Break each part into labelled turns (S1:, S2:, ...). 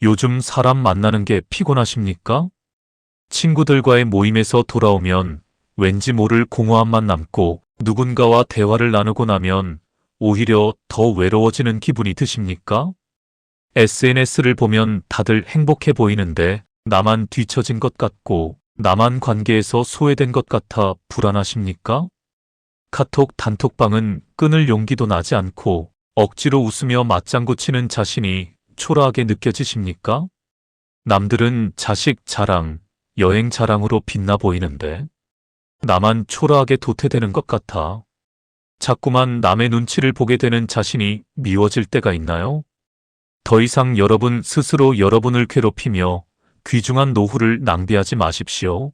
S1: 요즘 사람 만나는 게 피곤하십니까? 친구들과의 모임에서 돌아오면 왠지 모를 공허함만 남고 누군가와 대화를 나누고 나면 오히려 더 외로워지는 기분이 드십니까? SNS를 보면 다들 행복해 보이는데 나만 뒤처진 것 같고 나만 관계에서 소외된 것 같아 불안하십니까? 카톡 단톡방은 끊을 용기도 나지 않고 억지로 웃으며 맞장구 치는 자신이 초라하게 느껴지십니까? 남들은 자식 자랑, 여행 자랑으로 빛나 보이는데 나만 초라하게 도태되는 것 같아. 자꾸만 남의 눈치를 보게 되는 자신이 미워질 때가 있나요? 더 이상 여러분 스스로 여러분을 괴롭히며 귀중한 노후를 낭비하지 마십시오.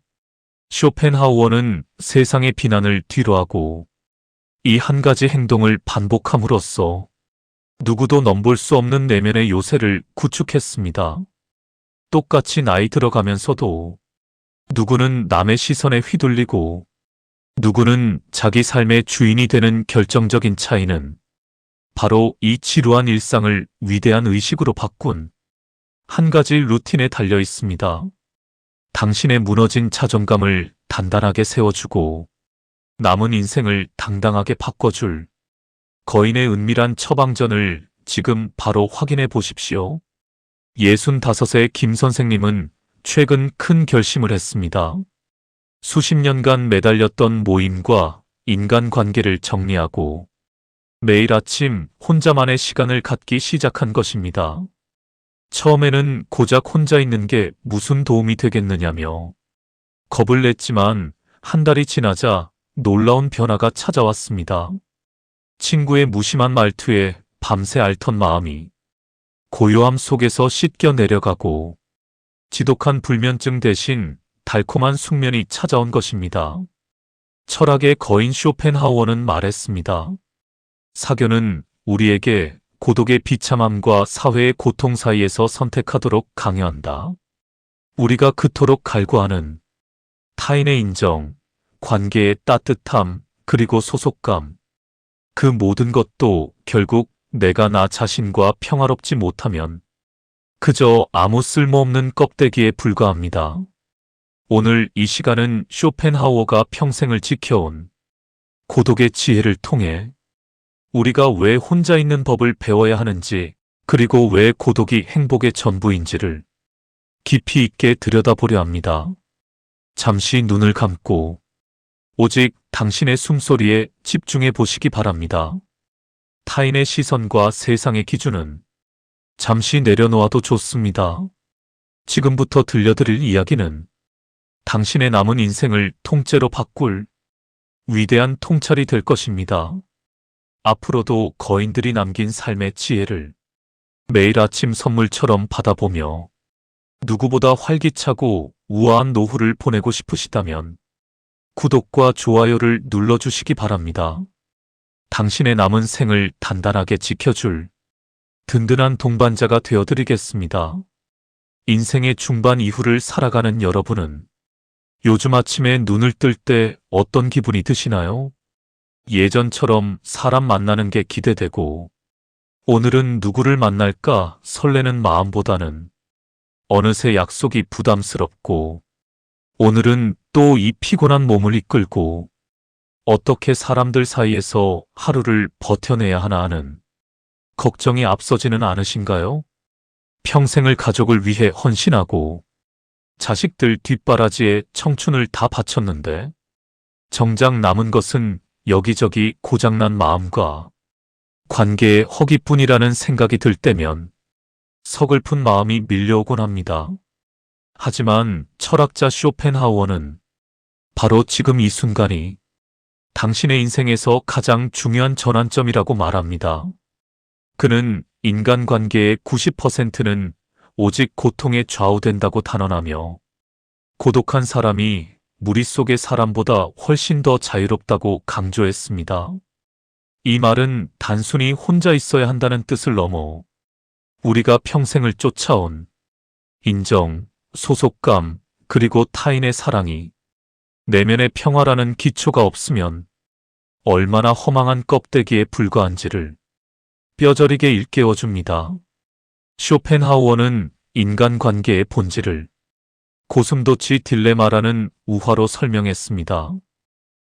S1: 쇼펜하우어는 세상의 비난을 뒤로하고 이 한 가지 행동을 반복함으로써 누구도 넘볼 수 없는 내면의 요새를 구축했습니다. 똑같이 나이 들어가면서도 누구는 남의 시선에 휘둘리고 누구는 자기 삶의 주인이 되는 결정적인 차이는 바로 이 지루한 일상을 위대한 의식으로 바꾼 한 가지 루틴에 달려 있습니다. 당신의 무너진 자존감을 단단하게 세워주고 남은 인생을 당당하게 바꿔줄 거인의 은밀한 처방전을 지금 바로 확인해 보십시오. 65의 김 선생님은 최근 큰 결심을 했습니다. 수십 년간 매달렸던 모임과 인간관계를 정리하고 매일 아침 혼자만의 시간을 갖기 시작한 것입니다. 처음에는 고작 혼자 있는 게 무슨 도움이 되겠느냐며 겁을 냈지만 한 달이 지나자 놀라운 변화가 찾아왔습니다. 친구의 무심한 말투에 밤새 앓던 마음이 고요함 속에서 씻겨 내려가고 지독한 불면증 대신 달콤한 숙면이 찾아온 것입니다. 철학의 거인 쇼펜하우어는 말했습니다. 사교는 우리에게 고독의 비참함과 사회의 고통 사이에서 선택하도록 강요한다. 우리가 그토록 갈구하는 타인의 인정, 관계의 따뜻함, 그리고 소속감, 그 모든 것도 결국 내가 나 자신과 평화롭지 못하면 그저 아무 쓸모없는 껍데기에 불과합니다. 오늘 이 시간은 쇼펜하우어가 평생을 지켜온 고독의 지혜를 통해 우리가 왜 혼자 있는 법을 배워야 하는지, 그리고 왜 고독이 행복의 전부인지를 깊이 있게 들여다보려 합니다. 잠시 눈을 감고 오직 당신의 숨소리에 집중해 보시기 바랍니다. 타인의 시선과 세상의 기준은 잠시 내려놓아도 좋습니다. 지금부터 들려드릴 이야기는 당신의 남은 인생을 통째로 바꿀 위대한 통찰이 될 것입니다. 앞으로도 거인들이 남긴 삶의 지혜를 매일 아침 선물처럼 받아보며 누구보다 활기차고 우아한 노후를 보내고 싶으시다면 구독과 좋아요를 눌러주시기 바랍니다. 당신의 남은 생을 단단하게 지켜줄 든든한 동반자가 되어드리겠습니다. 인생의 중반 이후를 살아가는 여러분은 요즘 아침에 눈을 뜰 때 어떤 기분이 드시나요? 예전처럼 사람 만나는 게 기대되고 오늘은 누구를 만날까 설레는 마음보다는 어느새 약속이 부담스럽고 오늘은 또 이 피곤한 몸을 이끌고 어떻게 사람들 사이에서 하루를 버텨내야 하나 하는 걱정이 앞서지는 않으신가요? 평생을 가족을 위해 헌신하고 자식들 뒷바라지에 청춘을 다 바쳤는데 정작 남은 것은 여기저기 고장난 마음과 관계의 허기뿐이라는 생각이 들 때면 서글픈 마음이 밀려오곤 합니다. 하지만 철학자 쇼펜하우어는 바로 지금 이 순간이 당신의 인생에서 가장 중요한 전환점이라고 말합니다. 그는 인간관계의 90%는 오직 고통에 좌우된다고 단언하며 고독한 사람이 무리 속의 사람보다 훨씬 더 자유롭다고 강조했습니다. 이 말은 단순히 혼자 있어야 한다는 뜻을 넘어 우리가 평생을 쫓아온 인정, 소속감, 그리고 타인의 사랑이 내면의 평화라는 기초가 없으면 얼마나 허망한 껍데기에 불과한지를 뼈저리게 일깨워줍니다. 쇼펜하우어는 인간관계의 본질을 고슴도치 딜레마라는 우화로 설명했습니다.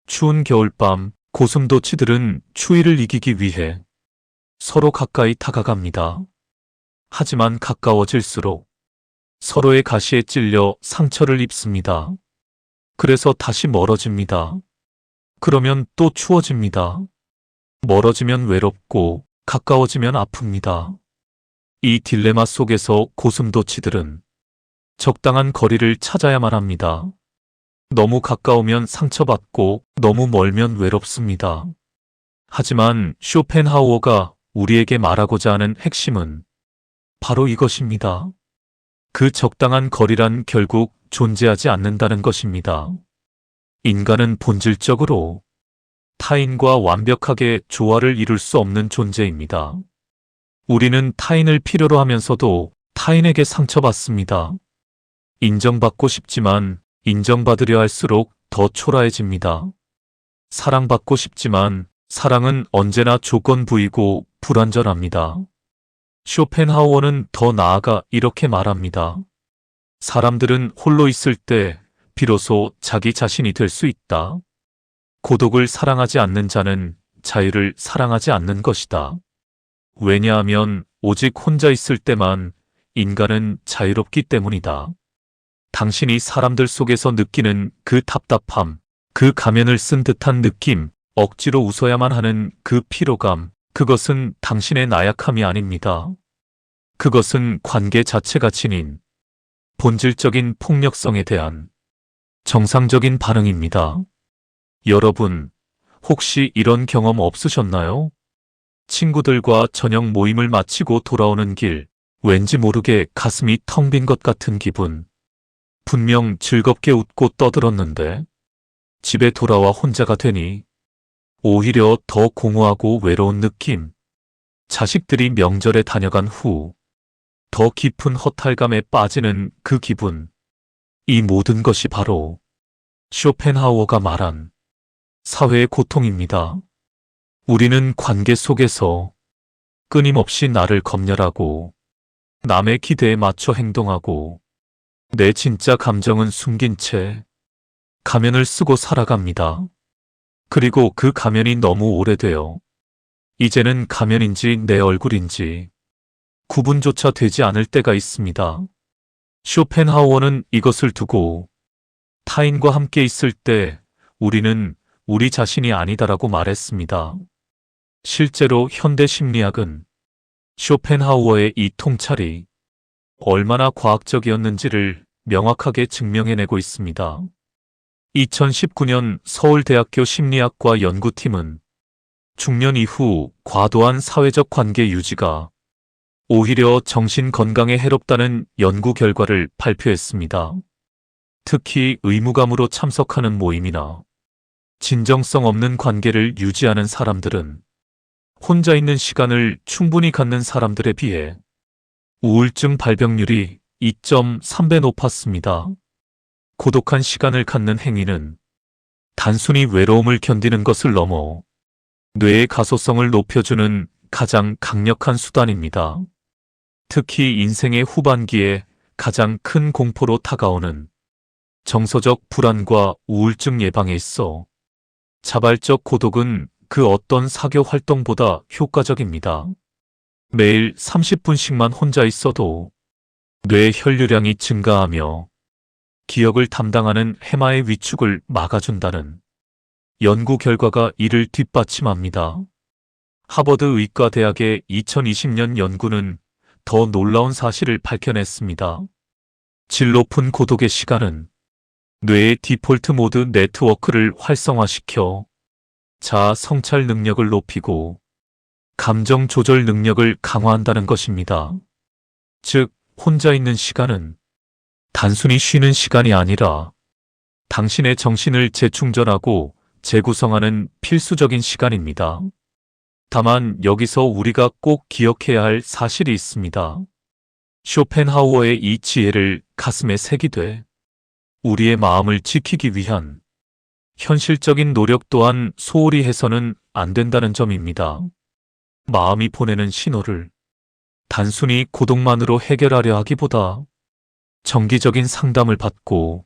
S1: 추운 겨울밤, 고슴도치들은 추위를 이기기 위해 서로 가까이 다가갑니다. 하지만 가까워질수록 서로의 가시에 찔려 상처를 입습니다. 그래서 다시 멀어집니다. 그러면 또 추워집니다. 멀어지면 외롭고 가까워지면 아픕니다. 이 딜레마 속에서 고슴도치들은 적당한 거리를 찾아야만 합니다. 너무 가까우면 상처받고 너무 멀면 외롭습니다. 하지만 쇼펜하우어가 우리에게 말하고자 하는 핵심은 바로 이것입니다. 그 적당한 거리란 결국 존재하지 않는다는 것입니다. 인간은 본질적으로 타인과 완벽하게 조화를 이룰 수 없는 존재입니다. 우리는 타인을 필요로 하면서도 타인에게 상처받습니다. 인정받고 싶지만 인정받으려 할수록 더 초라해집니다. 사랑받고 싶지만 사랑은 언제나 조건부이고 불완전합니다. 쇼펜하우어는 더 나아가 이렇게 말합니다. 사람들은 홀로 있을 때 비로소 자기 자신이 될 수 있다. 고독을 사랑하지 않는 자는 자유를 사랑하지 않는 것이다. 왜냐하면 오직 혼자 있을 때만 인간은 자유롭기 때문이다. 당신이 사람들 속에서 느끼는 그 답답함, 그 가면을 쓴 듯한 느낌, 억지로 웃어야만 하는 그 피로감, 그것은 당신의 나약함이 아닙니다. 그것은 관계 자체가 지닌 본질적인 폭력성에 대한 정상적인 반응입니다. 여러분, 혹시 이런 경험 없으셨나요? 친구들과 저녁 모임을 마치고 돌아오는 길, 왠지 모르게 가슴이 텅 빈 것 같은 기분. 분명 즐겁게 웃고 떠들었는데 집에 돌아와 혼자가 되니 오히려 더 공허하고 외로운 느낌. 자식들이 명절에 다녀간 후 더 깊은 허탈감에 빠지는 그 기분. 이 모든 것이 바로 쇼펜하우어가 말한 사회의 고통입니다. 우리는 관계 속에서 끊임없이 나를 검열하고 남의 기대에 맞춰 행동하고 내 진짜 감정은 숨긴 채 가면을 쓰고 살아갑니다. 그리고 그 가면이 너무 오래되어 이제는 가면인지 내 얼굴인지 구분조차 되지 않을 때가 있습니다. 쇼펜하우어는 이것을 두고 타인과 함께 있을 때 우리는 우리 자신이 아니다라고 말했습니다. 실제로 현대 심리학은 쇼펜하우어의 이 통찰이 얼마나 과학적이었는지를 명확하게 증명해내고 있습니다. 2019년 서울대학교 심리학과 연구팀은 중년 이후 과도한 사회적 관계 유지가 오히려 정신 건강에 해롭다는 연구 결과를 발표했습니다. 특히 의무감으로 참석하는 모임이나 진정성 없는 관계를 유지하는 사람들은 혼자 있는 시간을 충분히 갖는 사람들에 비해 우울증 발병률이 2.3배 높았습니다. 고독한 시간을 갖는 행위는 단순히 외로움을 견디는 것을 넘어 뇌의 가소성을 높여주는 가장 강력한 수단입니다. 특히 인생의 후반기에 가장 큰 공포로 다가오는 정서적 불안과 우울증 예방에 있어 자발적 고독은 그 어떤 사교 활동보다 효과적입니다. 매일 30분씩만 혼자 있어도 뇌 혈류량이 증가하며 기억을 담당하는 해마의 위축을 막아준다는 연구 결과가 이를 뒷받침합니다. 하버드 의과대학의 2020년 연구는 더 놀라운 사실을 밝혀냈습니다. 질 높은 고독의 시간은 뇌의 디폴트 모드 네트워크를 활성화시켜 자아 성찰 능력을 높이고 감정 조절 능력을 강화한다는 것입니다. 즉, 혼자 있는 시간은 단순히 쉬는 시간이 아니라 당신의 정신을 재충전하고 재구성하는 필수적인 시간입니다. 다만 여기서 우리가 꼭 기억해야 할 사실이 있습니다. 쇼펜하우어의 이 지혜를 가슴에 새기되 우리의 마음을 지키기 위한 현실적인 노력 또한 소홀히 해서는 안 된다는 점입니다. 마음이 보내는 신호를 단순히 고독만으로 해결하려 하기보다 정기적인 상담을 받고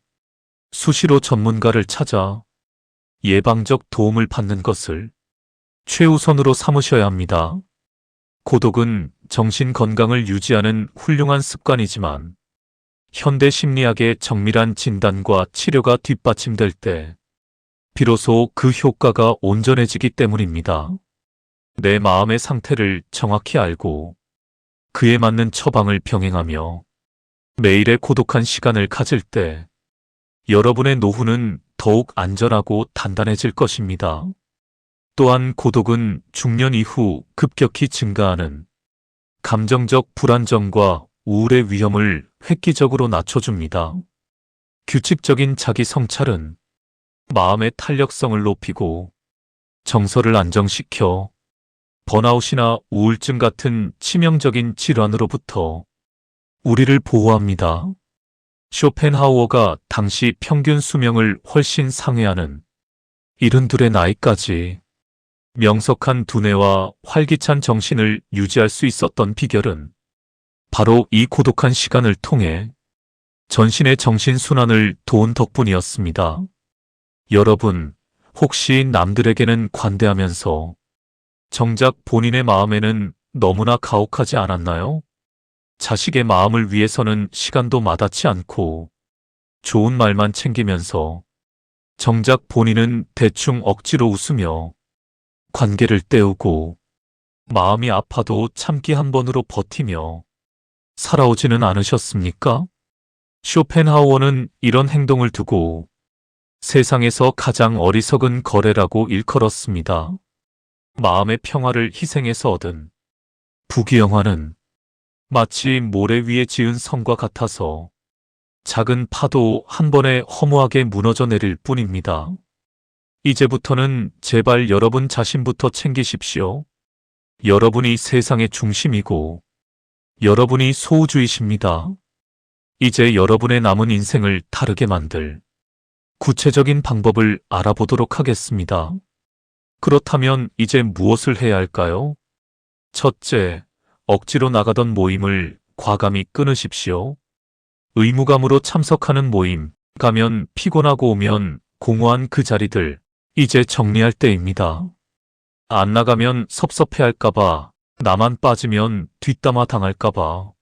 S1: 수시로 전문가를 찾아 예방적 도움을 받는 것을 최우선으로 삼으셔야 합니다. 고독은 정신 건강을 유지하는 훌륭한 습관이지만 현대 심리학의 정밀한 진단과 치료가 뒷받침될 때 비로소 그 효과가 온전해지기 때문입니다. 내 마음의 상태를 정확히 알고 그에 맞는 처방을 병행하며 매일의 고독한 시간을 가질 때 여러분의 노후는 더욱 안전하고 단단해질 것입니다. 또한 고독은 중년 이후 급격히 증가하는 감정적 불안정과 우울의 위험을 획기적으로 낮춰줍니다. 규칙적인 자기 성찰은 마음의 탄력성을 높이고 정서를 안정시켜 번아웃이나 우울증 같은 치명적인 질환으로부터 우리를 보호합니다. 쇼펜하우어가 당시 평균 수명을 훨씬 상회하는 72의 나이까지 명석한 두뇌와 활기찬 정신을 유지할 수 있었던 비결은 바로 이 고독한 시간을 통해 전신의 정신순환을 도운 덕분이었습니다. 여러분, 혹시 남들에게는 관대하면서 정작 본인의 마음에는 너무나 가혹하지 않았나요? 자식의 마음을 위해서는 시간도 마다치 않고 좋은 말만 챙기면서 정작 본인은 대충 억지로 웃으며 관계를 때우고 마음이 아파도 참기 한 번으로 버티며 살아오지는 않으셨습니까? 쇼펜하우어는 이런 행동을 두고 세상에서 가장 어리석은 거래라고 일컬었습니다. 마음의 평화를 희생해서 얻은 부귀영화는 마치 모래 위에 지은 성과 같아서 작은 파도 한 번에 허무하게 무너져 내릴 뿐입니다. 이제부터는 제발 여러분 자신부터 챙기십시오. 여러분이 세상의 중심이고 여러분이 소우주이십니다. 이제 여러분의 남은 인생을 다르게 만들 구체적인 방법을 알아보도록 하겠습니다. 그렇다면 이제 무엇을 해야 할까요? 첫째, 억지로 나가던 모임을 과감히 끊으십시오. 의무감으로 참석하는 모임, 가면 피곤하고 오면 공허한 그 자리들, 이제 정리할 때입니다. 안 나가면 섭섭해할까봐, 나만 빠지면 뒷담화 당할까봐.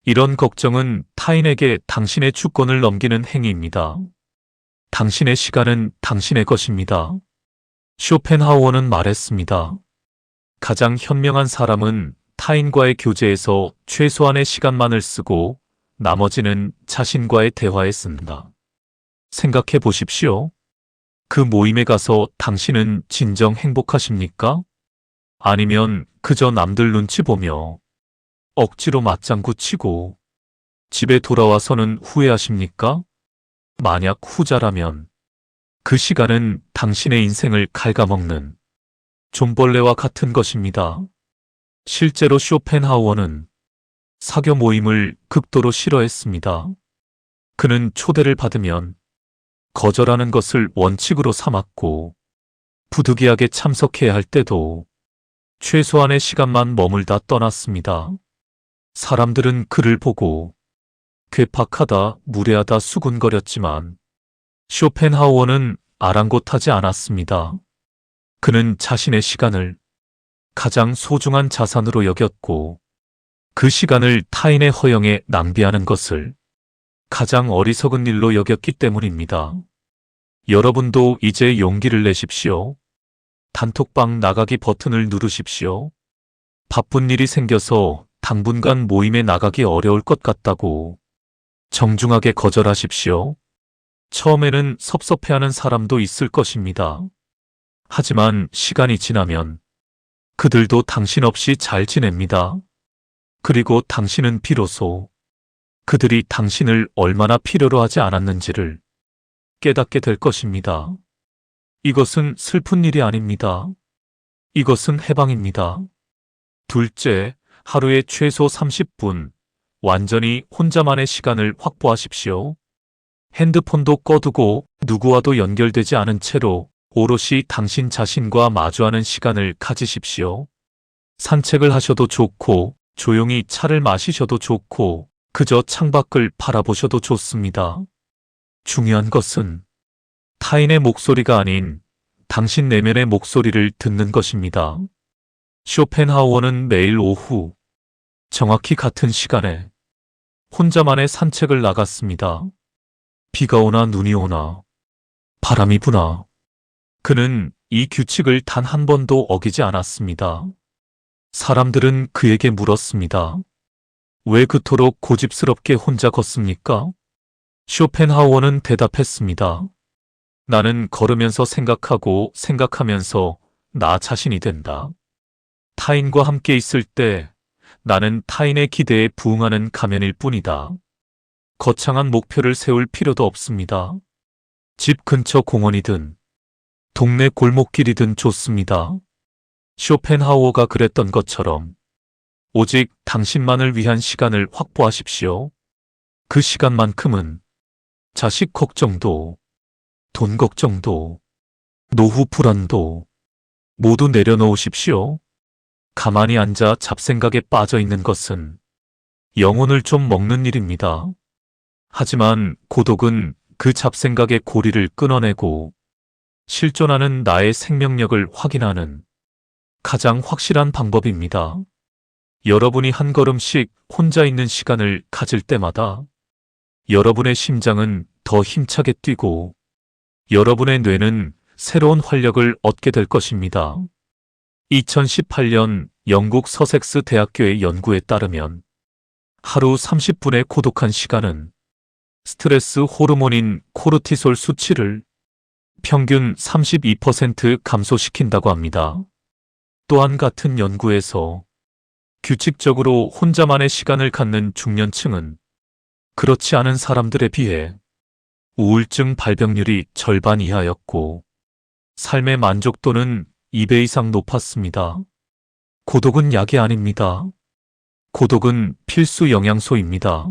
S1: 이런 걱정은 타인에게 당신의 주권을 넘기는 행위입니다. 당신의 시간은 당신의 것입니다. 쇼펜하우어는 말했습니다. 가장 현명한 사람은 타인과의 교제에서 최소한의 시간만을 쓰고 나머지는 자신과의 대화에 쓴다. 생각해 보십시오. 그 모임에 가서 당신은 진정 행복하십니까? 아니면 그저 남들 눈치 보며 억지로 맞장구 치고 집에 돌아와서는 후회하십니까? 만약 후자라면 그 시간은 당신의 인생을 갉아먹는 좀벌레와 같은 것입니다. 실제로 쇼펜하우어는 사교 모임을 극도로 싫어했습니다. 그는 초대를 받으면 거절하는 것을 원칙으로 삼았고 부득이하게 참석해야 할 때도 최소한의 시간만 머물다 떠났습니다. 사람들은 그를 보고 괴팍하다, 무례하다 수군거렸지만 쇼펜하우어는 아랑곳하지 않았습니다. 그는 자신의 시간을 가장 소중한 자산으로 여겼고 그 시간을 타인의 허영에 낭비하는 것을 가장 어리석은 일로 여겼기 때문입니다. 여러분도 이제 용기를 내십시오. 단톡방 나가기 버튼을 누르십시오. 바쁜 일이 생겨서 당분간 모임에 나가기 어려울 것 같다고 정중하게 거절하십시오. 처음에는 섭섭해하는 사람도 있을 것입니다. 하지만 시간이 지나면 그들도 당신 없이 잘 지냅니다. 그리고 당신은 비로소 그들이 당신을 얼마나 필요로 하지 않았는지를 깨닫게 될 것입니다. 이것은 슬픈 일이 아닙니다. 이것은 해방입니다. 둘째, 하루에 최소 30분 완전히 혼자만의 시간을 확보하십시오. 핸드폰도 꺼두고 누구와도 연결되지 않은 채로 오롯이 당신 자신과 마주하는 시간을 가지십시오. 산책을 하셔도 좋고 조용히 차를 마시셔도 좋고 그저 창밖을 바라보셔도 좋습니다. 중요한 것은 타인의 목소리가 아닌 당신 내면의 목소리를 듣는 것입니다. 쇼펜하우어는 매일 오후 정확히 같은 시간에 혼자만의 산책을 나갔습니다. 비가 오나 눈이 오나 바람이 부나 그는 이 규칙을 단 한 번도 어기지 않았습니다. 사람들은 그에게 물었습니다. 왜 그토록 고집스럽게 혼자 걷습니까? 쇼펜하우어는 대답했습니다. 나는 걸으면서 생각하고 생각하면서 나 자신이 된다. 타인과 함께 있을 때 나는 타인의 기대에 부응하는 가면일 뿐이다. 거창한 목표를 세울 필요도 없습니다. 집 근처 공원이든 동네 골목길이든 좋습니다. 쇼펜하우어가 그랬던 것처럼 오직 당신만을 위한 시간을 확보하십시오. 그 시간만큼은 자식 걱정도, 돈 걱정도, 노후 불안도 모두 내려놓으십시오. 가만히 앉아 잡생각에 빠져 있는 것은 영혼을 좀 먹는 일입니다. 하지만 고독은 그 잡생각의 고리를 끊어내고 실존하는 나의 생명력을 확인하는 가장 확실한 방법입니다. 여러분이 한 걸음씩 혼자 있는 시간을 가질 때마다 여러분의 심장은 더 힘차게 뛰고 여러분의 뇌는 새로운 활력을 얻게 될 것입니다. 2018년 영국 서섹스 대학교의 연구에 따르면 하루 30분의 고독한 시간은 스트레스 호르몬인 코르티솔 수치를 평균 32% 감소시킨다고 합니다. 또한 같은 연구에서 규칙적으로 혼자만의 시간을 갖는 중년층은 그렇지 않은 사람들에 비해 우울증 발병률이 절반 이하였고 삶의 만족도는 2배 이상 높았습니다. 고독은 약이 아닙니다. 고독은 필수 영양소입니다.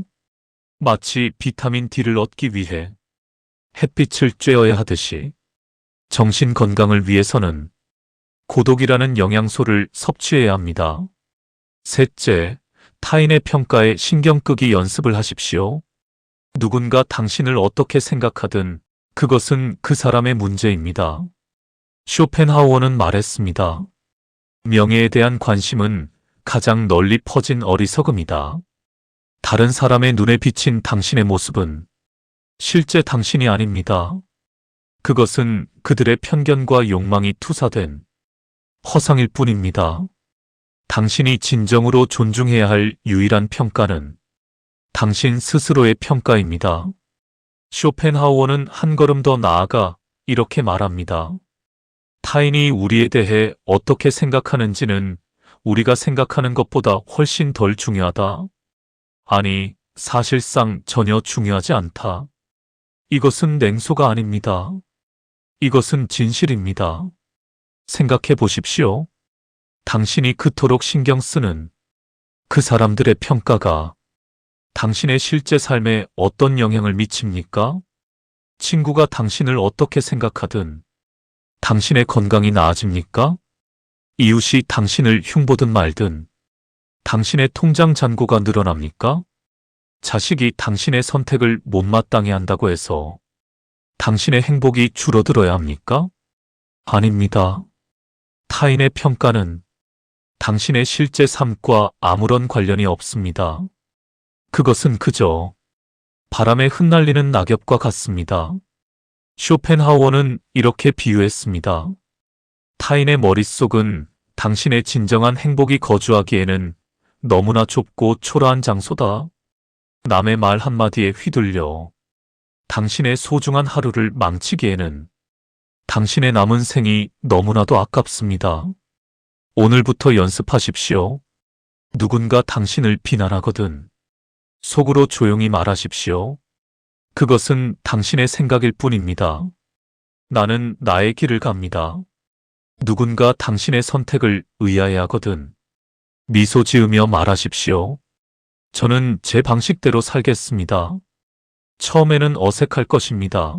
S1: 마치 비타민 D를 얻기 위해 햇빛을 쬐어야 하듯이 정신 건강을 위해서는 고독이라는 영양소를 섭취해야 합니다. 셋째, 타인의 평가에 신경 끄기 연습을 하십시오. 누군가 당신을 어떻게 생각하든 그것은 그 사람의 문제입니다. 쇼펜하우어는 말했습니다. 명예에 대한 관심은 가장 널리 퍼진 어리석음이다. 다른 사람의 눈에 비친 당신의 모습은 실제 당신이 아닙니다. 그것은 그들의 편견과 욕망이 투사된 허상일 뿐입니다. 당신이 진정으로 존중해야 할 유일한 평가는 당신 스스로의 평가입니다. 쇼펜하우어는 한 걸음 더 나아가 이렇게 말합니다. 타인이 우리에 대해 어떻게 생각하는지는 우리가 생각하는 것보다 훨씬 덜 중요하다. 아니, 사실상 전혀 중요하지 않다. 이것은 냉소가 아닙니다. 이것은 진실입니다. 생각해 보십시오. 당신이 그토록 신경 쓰는 그 사람들의 평가가 당신의 실제 삶에 어떤 영향을 미칩니까? 친구가 당신을 어떻게 생각하든 당신의 건강이 나아집니까? 이웃이 당신을 흉보든 말든 당신의 통장 잔고가 늘어납니까? 자식이 당신의 선택을 못마땅해 한다고 해서 당신의 행복이 줄어들어야 합니까? 아닙니다. 타인의 평가는 당신의 실제 삶과 아무런 관련이 없습니다. 그것은 그저 바람에 흩날리는 낙엽과 같습니다. 쇼펜하우어는 이렇게 비유했습니다. 타인의 머릿속은 당신의 진정한 행복이 거주하기에는 너무나 좁고 초라한 장소다. 남의 말 한마디에 휘둘려 당신의 소중한 하루를 망치기에는 당신의 남은 생이 너무나도 아깝습니다. 오늘부터 연습하십시오. 누군가 당신을 비난하거든 속으로 조용히 말하십시오. 그것은 당신의 생각일 뿐입니다. 나는 나의 길을 갑니다. 누군가 당신의 선택을 의아해하거든 미소 지으며 말하십시오. 저는 제 방식대로 살겠습니다. 처음에는 어색할 것입니다.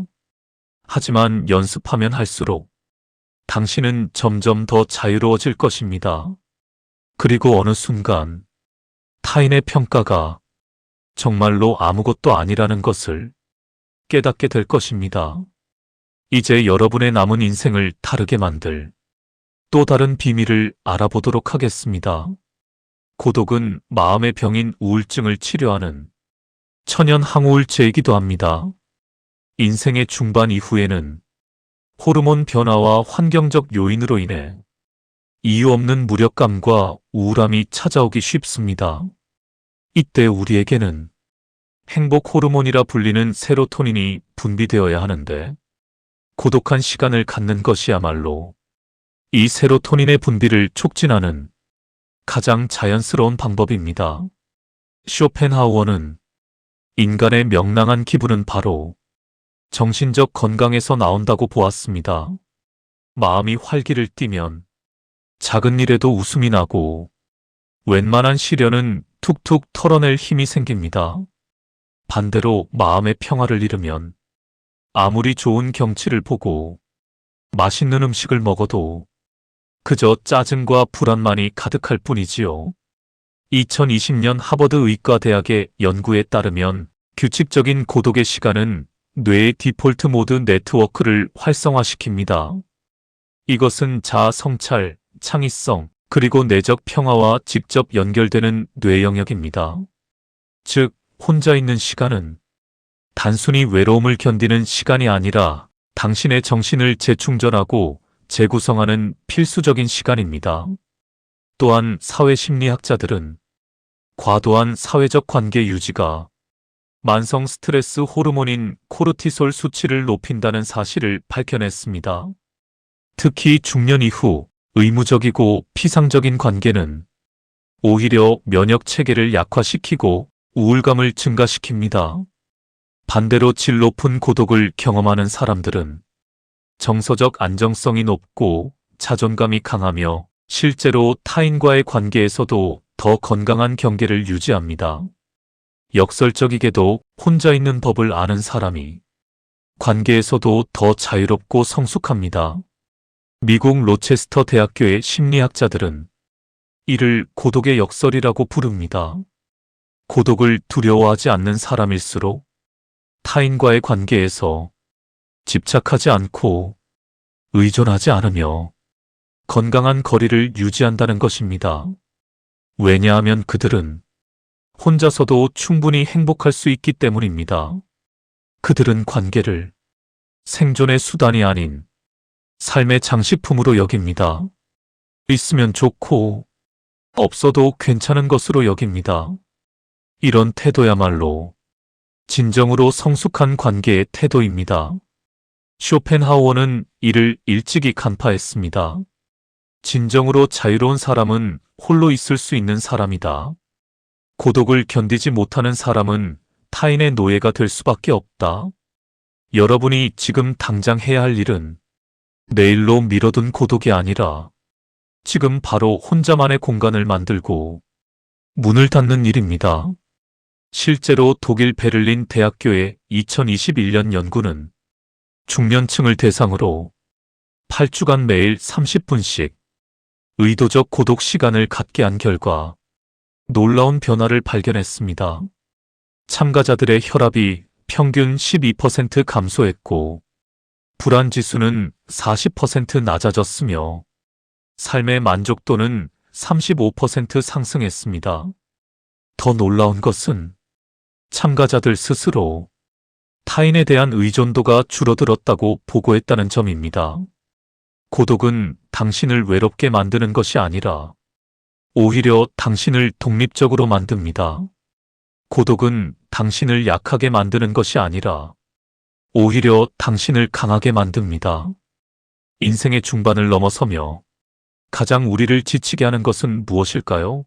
S1: 하지만 연습하면 할수록 당신은 점점 더 자유로워질 것입니다. 그리고 어느 순간 타인의 평가가 정말로 아무것도 아니라는 것을 깨닫게 될 것입니다. 이제 여러분의 남은 인생을 다르게 만들 또 다른 비밀을 알아보도록 하겠습니다. 고독은 마음의 병인 우울증을 치료하는 천연 항우울제이기도 합니다. 인생의 중반 이후에는 호르몬 변화와 환경적 요인으로 인해 이유 없는 무력감과 우울함이 찾아오기 쉽습니다. 이때 우리에게는 행복 호르몬이라 불리는 세로토닌이 분비되어야 하는데 고독한 시간을 갖는 것이야말로 이 세로토닌의 분비를 촉진하는 가장 자연스러운 방법입니다. 쇼펜하우어는 인간의 명랑한 기분은 바로 정신적 건강에서 나온다고 보았습니다. 마음이 활기를 띠면 작은 일에도 웃음이 나고 웬만한 시련은 툭툭 털어낼 힘이 생깁니다. 반대로 마음의 평화를 잃으면 아무리 좋은 경치를 보고 맛있는 음식을 먹어도 그저 짜증과 불안만이 가득할 뿐이지요. 2020년 하버드 의과대학의 연구에 따르면 규칙적인 고독의 시간은 뇌의 디폴트 모드 네트워크를 활성화시킵니다. 이것은 자아 성찰, 창의성, 그리고 내적 평화와 직접 연결되는 뇌 영역입니다. 즉, 혼자 있는 시간은 단순히 외로움을 견디는 시간이 아니라 당신의 정신을 재충전하고 재구성하는 필수적인 시간입니다. 또한 사회심리학자들은 과도한 사회적 관계 유지가 만성 스트레스 호르몬인 코르티솔 수치를 높인다는 사실을 밝혀냈습니다. 특히 중년 이후 의무적이고 피상적인 관계는 오히려 면역 체계를 약화시키고 우울감을 증가시킵니다. 반대로 질 높은 고독을 경험하는 사람들은 정서적 안정성이 높고 자존감이 강하며 실제로 타인과의 관계에서도 더 건강한 경계를 유지합니다. 역설적이게도 혼자 있는 법을 아는 사람이 관계에서도 더 자유롭고 성숙합니다. 미국 로체스터 대학교의 심리학자들은 이를 고독의 역설이라고 부릅니다. 고독을 두려워하지 않는 사람일수록 타인과의 관계에서 집착하지 않고 의존하지 않으며 건강한 거리를 유지한다는 것입니다. 왜냐하면 그들은 혼자서도 충분히 행복할 수 있기 때문입니다. 그들은 관계를 생존의 수단이 아닌 삶의 장식품으로 여깁니다. 있으면 좋고 없어도 괜찮은 것으로 여깁니다. 이런 태도야말로 진정으로 성숙한 관계의 태도입니다. 쇼펜하우어는 이를 일찍이 간파했습니다. 진정으로 자유로운 사람은 홀로 있을 수 있는 사람이다. 고독을 견디지 못하는 사람은 타인의 노예가 될 수밖에 없다. 여러분이 지금 당장 해야 할 일은 내일로 미뤄둔 고독이 아니라 지금 바로 혼자만의 공간을 만들고 문을 닫는 일입니다. 실제로 독일 베를린 대학교의 2021년 연구는 중년층을 대상으로 8주간 매일 30분씩 의도적 고독 시간을 갖게 한 결과 놀라운 변화를 발견했습니다. 참가자들의 혈압이 평균 12% 감소했고 불안 지수는 40% 낮아졌으며 삶의 만족도는 35% 상승했습니다. 더 놀라운 것은 참가자들 스스로 타인에 대한 의존도가 줄어들었다고 보고했다는 점입니다. 고독은 당신을 외롭게 만드는 것이 아니라 오히려 당신을 독립적으로 만듭니다. 고독은 당신을 약하게 만드는 것이 아니라 오히려 당신을 강하게 만듭니다. 인생의 중반을 넘어서며 가장 우리를 지치게 하는 것은 무엇일까요?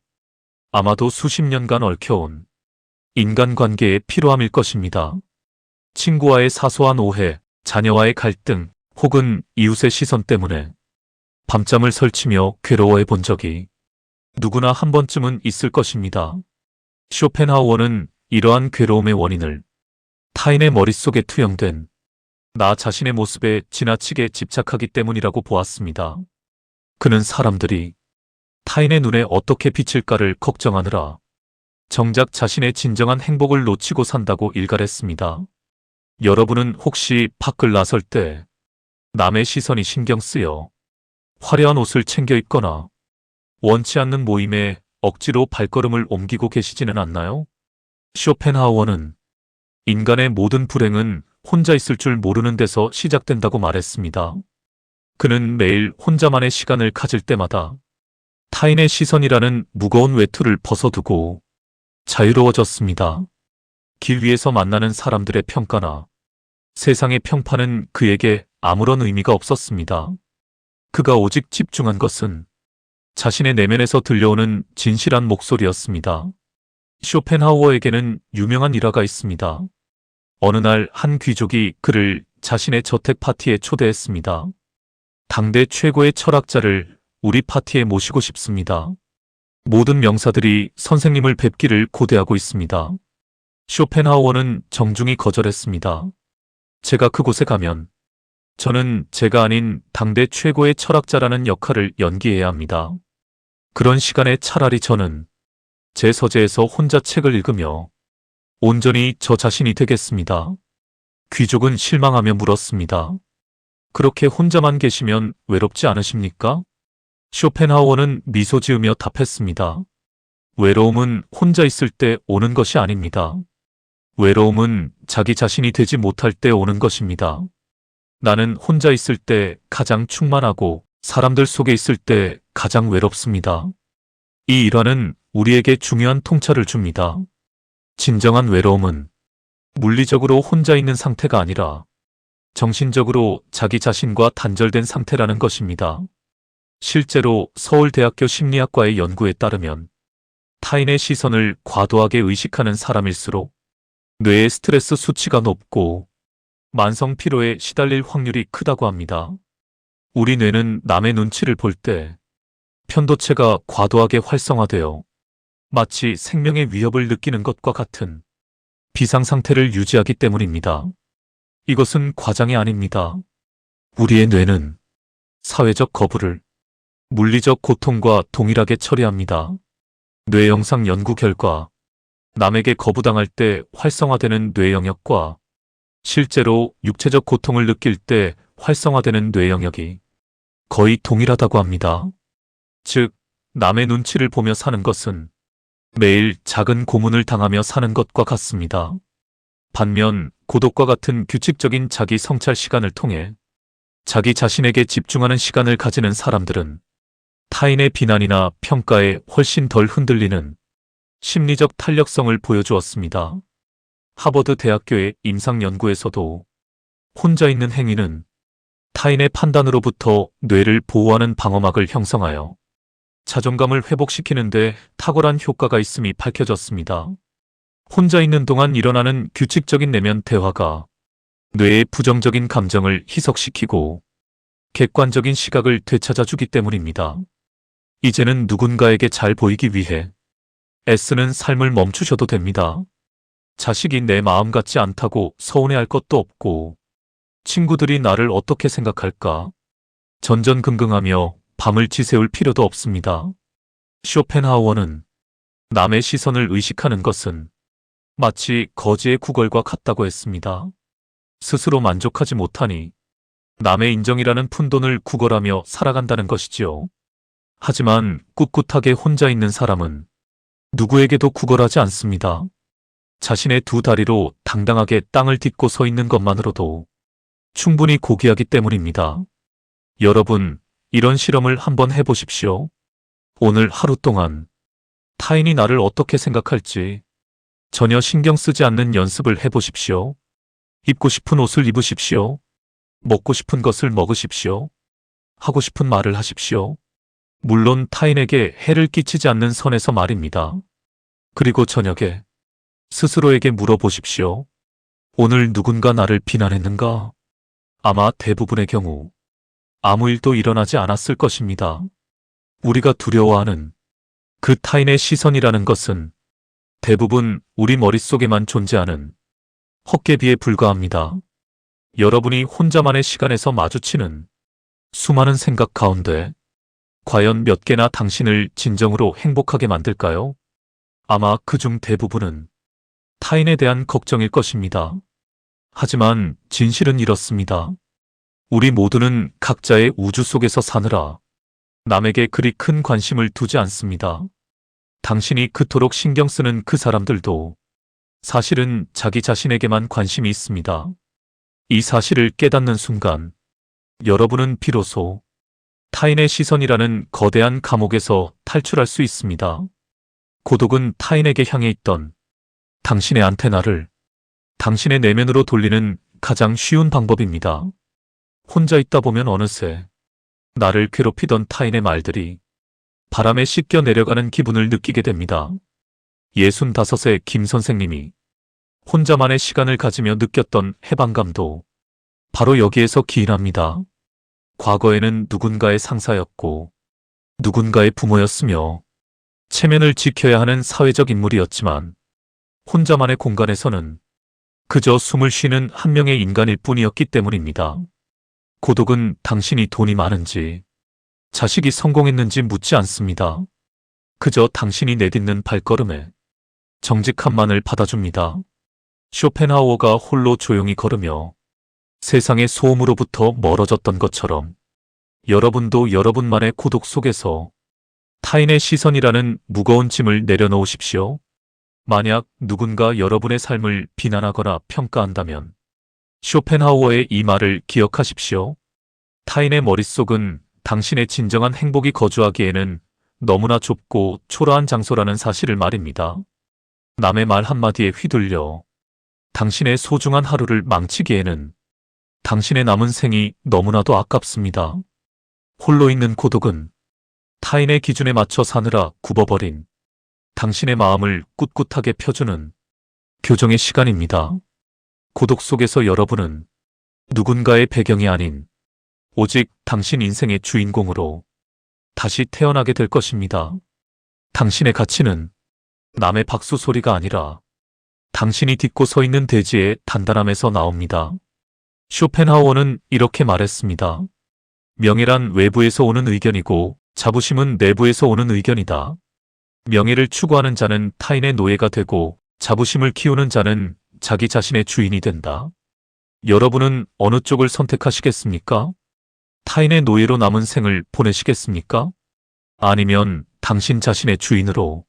S1: 아마도 수십 년간 얽혀온 인간관계의 피로함일 것입니다. 친구와의 사소한 오해, 자녀와의 갈등, 혹은 이웃의 시선 때문에 밤잠을 설치며 괴로워해 본 적이 누구나 한 번쯤은 있을 것입니다. 쇼펜하우어는 이러한 괴로움의 원인을 타인의 머릿속에 투영된 나 자신의 모습에 지나치게 집착하기 때문이라고 보았습니다. 그는 사람들이 타인의 눈에 어떻게 비칠까를 걱정하느라 정작 자신의 진정한 행복을 놓치고 산다고 일갈했습니다. 여러분은 혹시 밖을 나설 때 남의 시선이 신경 쓰여 화려한 옷을 챙겨 입거나 원치 않는 모임에 억지로 발걸음을 옮기고 계시지는 않나요? 쇼펜하우어는 인간의 모든 불행은 혼자 있을 줄 모르는 데서 시작된다고 말했습니다. 그는 매일 혼자만의 시간을 가질 때마다 타인의 시선이라는 무거운 외투를 벗어두고 자유로워졌습니다. 길 위에서 만나는 사람들의 평가나 세상의 평판은 그에게 아무런 의미가 없었습니다. 그가 오직 집중한 것은 자신의 내면에서 들려오는 진실한 목소리였습니다. 쇼펜하우어에게는 유명한 일화가 있습니다. 어느 날 한 귀족이 그를 자신의 저택 파티에 초대했습니다. 당대 최고의 철학자를 우리 파티에 모시고 싶습니다. 모든 명사들이 선생님을 뵙기를 고대하고 있습니다. 쇼펜하우어는 정중히 거절했습니다. 제가 그곳에 가면 저는 제가 아닌 당대 최고의 철학자라는 역할을 연기해야 합니다. 그런 시간에 차라리 저는 제 서재에서 혼자 책을 읽으며 온전히 저 자신이 되겠습니다. 귀족은 실망하며 물었습니다. 그렇게 혼자만 계시면 외롭지 않으십니까? 쇼펜하우어는 미소 지으며 답했습니다. 외로움은 혼자 있을 때 오는 것이 아닙니다. 외로움은 자기 자신이 되지 못할 때 오는 것입니다. 나는 혼자 있을 때 가장 충만하고 사람들 속에 있을 때 가장 외롭습니다. 이 일화는 우리에게 중요한 통찰을 줍니다. 진정한 외로움은 물리적으로 혼자 있는 상태가 아니라 정신적으로 자기 자신과 단절된 상태라는 것입니다. 실제로 서울대학교 심리학과의 연구에 따르면 타인의 시선을 과도하게 의식하는 사람일수록 뇌의 스트레스 수치가 높고 만성 피로에 시달릴 확률이 크다고 합니다. 우리 뇌는 남의 눈치를 볼 때 편도체가 과도하게 활성화되어 마치 생명의 위협을 느끼는 것과 같은 비상상태를 유지하기 때문입니다. 이것은 과장이 아닙니다. 우리의 뇌는 사회적 거부를 물리적 고통과 동일하게 처리합니다. 뇌 영상 연구 결과 남에게 거부당할 때 활성화되는 뇌 영역과 실제로 육체적 고통을 느낄 때 활성화되는 뇌 영역이 거의 동일하다고 합니다. 즉, 남의 눈치를 보며 사는 것은 매일 작은 고문을 당하며 사는 것과 같습니다. 반면 고독과 같은 규칙적인 자기 성찰 시간을 통해 자기 자신에게 집중하는 시간을 가지는 사람들은 타인의 비난이나 평가에 훨씬 덜 흔들리는 심리적 탄력성을 보여주었습니다. 하버드 대학교의 임상 연구에서도 혼자 있는 행위는 타인의 판단으로부터 뇌를 보호하는 방어막을 형성하여 자존감을 회복시키는데 탁월한 효과가 있음이 밝혀졌습니다. 혼자 있는 동안 일어나는 규칙적인 내면 대화가 뇌의 부정적인 감정을 희석시키고 객관적인 시각을 되찾아주기 때문입니다. 이제는 누군가에게 잘 보이기 위해 애쓰는 삶을 멈추셔도 됩니다. 자식이 내 마음 같지 않다고 서운해할 것도 없고 친구들이 나를 어떻게 생각할까 전전긍긍하며 밤을 지새울 필요도 없습니다. 쇼펜하우어는 남의 시선을 의식하는 것은 마치 거지의 구걸과 같다고 했습니다. 스스로 만족하지 못하니 남의 인정이라는 푼돈을 구걸하며 살아간다는 것이지요. 하지만 꿋꿋하게 혼자 있는 사람은 누구에게도 구걸하지 않습니다. 자신의 두 다리로 당당하게 땅을 딛고 서 있는 것만으로도 충분히 고귀하기 때문입니다. 여러분, 이런 실험을 한번 해보십시오. 오늘 하루 동안 타인이 나를 어떻게 생각할지 전혀 신경 쓰지 않는 연습을 해보십시오. 입고 싶은 옷을 입으십시오. 먹고 싶은 것을 먹으십시오. 하고 싶은 말을 하십시오. 물론 타인에게 해를 끼치지 않는 선에서 말입니다. 그리고 저녁에 스스로에게 물어보십시오. 오늘 누군가 나를 비난했는가? 아마 대부분의 경우 아무 일도 일어나지 않았을 것입니다. 우리가 두려워하는 그 타인의 시선이라는 것은 대부분 우리 머릿속에만 존재하는 헛개비에 불과합니다. 여러분이 혼자만의 시간에서 마주치는 수많은 생각 가운데 과연 몇 개나 당신을 진정으로 행복하게 만들까요? 아마 그중 대부분은 타인에 대한 걱정일 것입니다. 하지만 진실은 이렇습니다. 우리 모두는 각자의 우주 속에서 사느라 남에게 그리 큰 관심을 두지 않습니다. 당신이 그토록 신경 쓰는 그 사람들도 사실은 자기 자신에게만 관심이 있습니다. 이 사실을 깨닫는 순간 여러분은 비로소 타인의 시선이라는 거대한 감옥에서 탈출할 수 있습니다. 고독은 타인에게 향해 있던 당신의 안테나를 당신의 내면으로 돌리는 가장 쉬운 방법입니다. 혼자 있다 보면 어느새 나를 괴롭히던 타인의 말들이 바람에 씻겨 내려가는 기분을 느끼게 됩니다. 65의 김 선생님이 혼자만의 시간을 가지며 느꼈던 해방감도 바로 여기에서 기인합니다. 과거에는 누군가의 상사였고 누군가의 부모였으며 체면을 지켜야 하는 사회적 인물이었지만 혼자만의 공간에서는 그저 숨을 쉬는 한 명의 인간일 뿐이었기 때문입니다. 고독은 당신이 돈이 많은지 자식이 성공했는지 묻지 않습니다. 그저 당신이 내딛는 발걸음에 정직함만을 받아줍니다. 쇼펜하우어가 홀로 조용히 걸으며 세상의 소음으로부터 멀어졌던 것처럼 여러분도 여러분만의 고독 속에서 타인의 시선이라는 무거운 짐을 내려놓으십시오. 만약 누군가 여러분의 삶을 비난하거나 평가한다면 쇼펜하우어의 이 말을 기억하십시오. 타인의 머릿속은 당신의 진정한 행복이 거주하기에는 너무나 좁고 초라한 장소라는 사실을 말입니다. 남의 말 한마디에 휘둘려 당신의 소중한 하루를 망치기에는 당신의 남은 생이 너무나도 아깝습니다. 홀로 있는 고독은 타인의 기준에 맞춰 사느라 굽어버린 당신의 마음을 꿋꿋하게 펴주는 교정의 시간입니다. 고독 속에서 여러분은 누군가의 배경이 아닌 오직 당신 인생의 주인공으로 다시 태어나게 될 것입니다. 당신의 가치는 남의 박수 소리가 아니라 당신이 딛고 서 있는 대지의 단단함에서 나옵니다. 쇼펜하우어는 이렇게 말했습니다. 명예란 외부에서 오는 의견이고 자부심은 내부에서 오는 의견이다. 명예를 추구하는 자는 타인의 노예가 되고 자부심을 키우는 자는 자기 자신의 주인이 된다. 여러분은 어느 쪽을 선택하시겠습니까? 타인의 노예로 남은 생을 보내시겠습니까? 아니면 당신 자신의 주인으로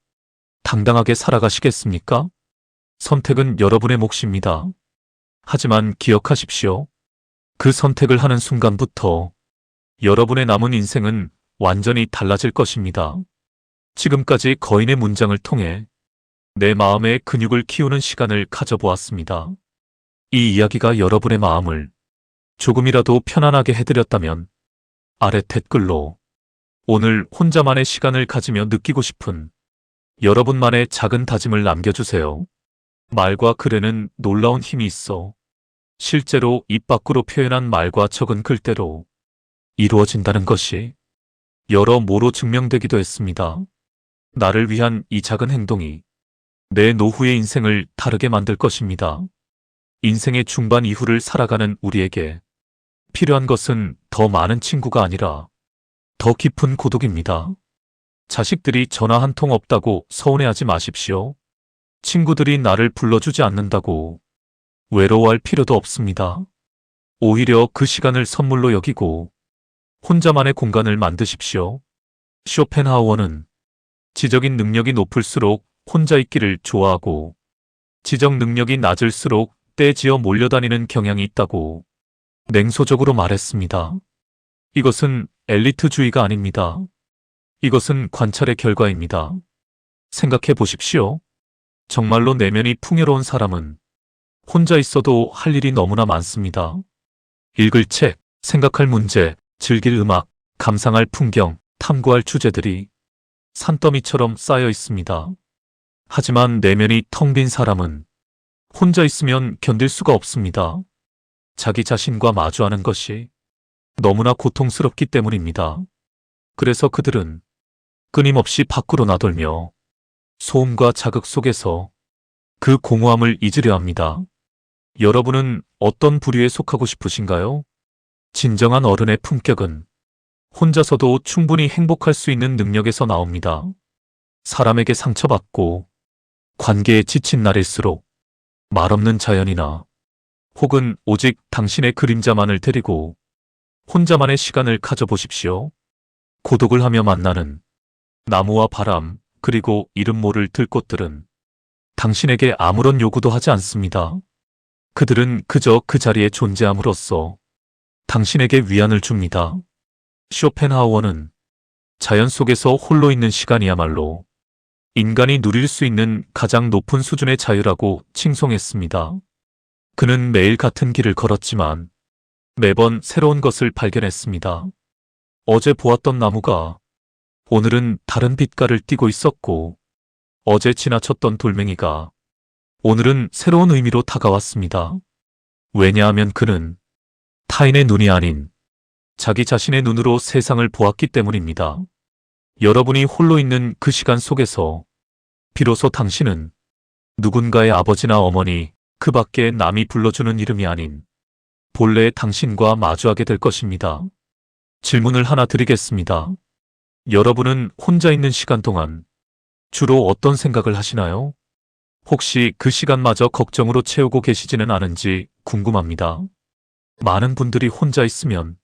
S1: 당당하게 살아가시겠습니까? 선택은 여러분의 몫입니다. 하지만 기억하십시오. 그 선택을 하는 순간부터 여러분의 남은 인생은 완전히 달라질 것입니다. 지금까지 거인의 문장을 통해 내 마음의 근육을 키우는 시간을 가져보았습니다. 이 이야기가 여러분의 마음을 조금이라도 편안하게 해드렸다면 아래 댓글로 오늘 혼자만의 시간을 가지며 느끼고 싶은 여러분만의 작은 다짐을 남겨주세요. 말과 글에는 놀라운 힘이 있어 실제로 입 밖으로 표현한 말과 적은 글대로 이루어진다는 것이 여러모로 증명되기도 했습니다. 나를 위한 이 작은 행동이 내 노후의 인생을 다르게 만들 것입니다. 인생의 중반 이후를 살아가는 우리에게 필요한 것은 더 많은 친구가 아니라 더 깊은 고독입니다. 자식들이 전화 한 통 없다고 서운해하지 마십시오. 친구들이 나를 불러주지 않는다고 외로워할 필요도 없습니다. 오히려 그 시간을 선물로 여기고 혼자만의 공간을 만드십시오. 쇼펜하우어는 지적인 능력이 높을수록 혼자 있기를 좋아하고 지적 능력이 낮을수록 떼지어 몰려다니는 경향이 있다고 냉소적으로 말했습니다. 이것은 엘리트주의가 아닙니다. 이것은 관찰의 결과입니다. 생각해 보십시오. 정말로 내면이 풍요로운 사람은 혼자 있어도 할 일이 너무나 많습니다. 읽을 책, 생각할 문제, 즐길 음악, 감상할 풍경, 탐구할 주제들이 산더미처럼 쌓여 있습니다. 하지만 내면이 텅 빈 사람은 혼자 있으면 견딜 수가 없습니다. 자기 자신과 마주하는 것이 너무나 고통스럽기 때문입니다. 그래서 그들은 끊임없이 밖으로 나돌며 소음과 자극 속에서 그 공허함을 잊으려 합니다. 여러분은 어떤 부류에 속하고 싶으신가요? 진정한 어른의 품격은 혼자서도 충분히 행복할 수 있는 능력에서 나옵니다. 사람에게 상처받고 관계에 지친 날일수록 말없는 자연이나 혹은 오직 당신의 그림자만을 데리고 혼자만의 시간을 가져보십시오. 고독을 하며 만나는 나무와 바람, 그리고 이름 모를 들꽃들은 당신에게 아무런 요구도 하지 않습니다. 그들은 그저 그 자리에 존재함으로써 당신에게 위안을 줍니다. 쇼펜하우어는 자연 속에서 홀로 있는 시간이야말로 인간이 누릴 수 있는 가장 높은 수준의 자유라고 칭송했습니다. 그는 매일 같은 길을 걸었지만 매번 새로운 것을 발견했습니다. 어제 보았던 나무가 오늘은 다른 빛깔을 띠고 있었고, 어제 지나쳤던 돌멩이가 오늘은 새로운 의미로 다가왔습니다. 왜냐하면 그는 타인의 눈이 아닌 자기 자신의 눈으로 세상을 보았기 때문입니다. 여러분이 홀로 있는 그 시간 속에서 비로소 당신은 누군가의 아버지나 어머니, 그 밖에 남이 불러주는 이름이 아닌 본래의 당신과 마주하게 될 것입니다. 질문을 하나 드리겠습니다. 여러분은 혼자 있는 시간 동안 주로 어떤 생각을 하시나요? 혹시 그 시간마저 걱정으로 채우고 계시지는 않은지 궁금합니다. 많은 분들이 혼자 있으면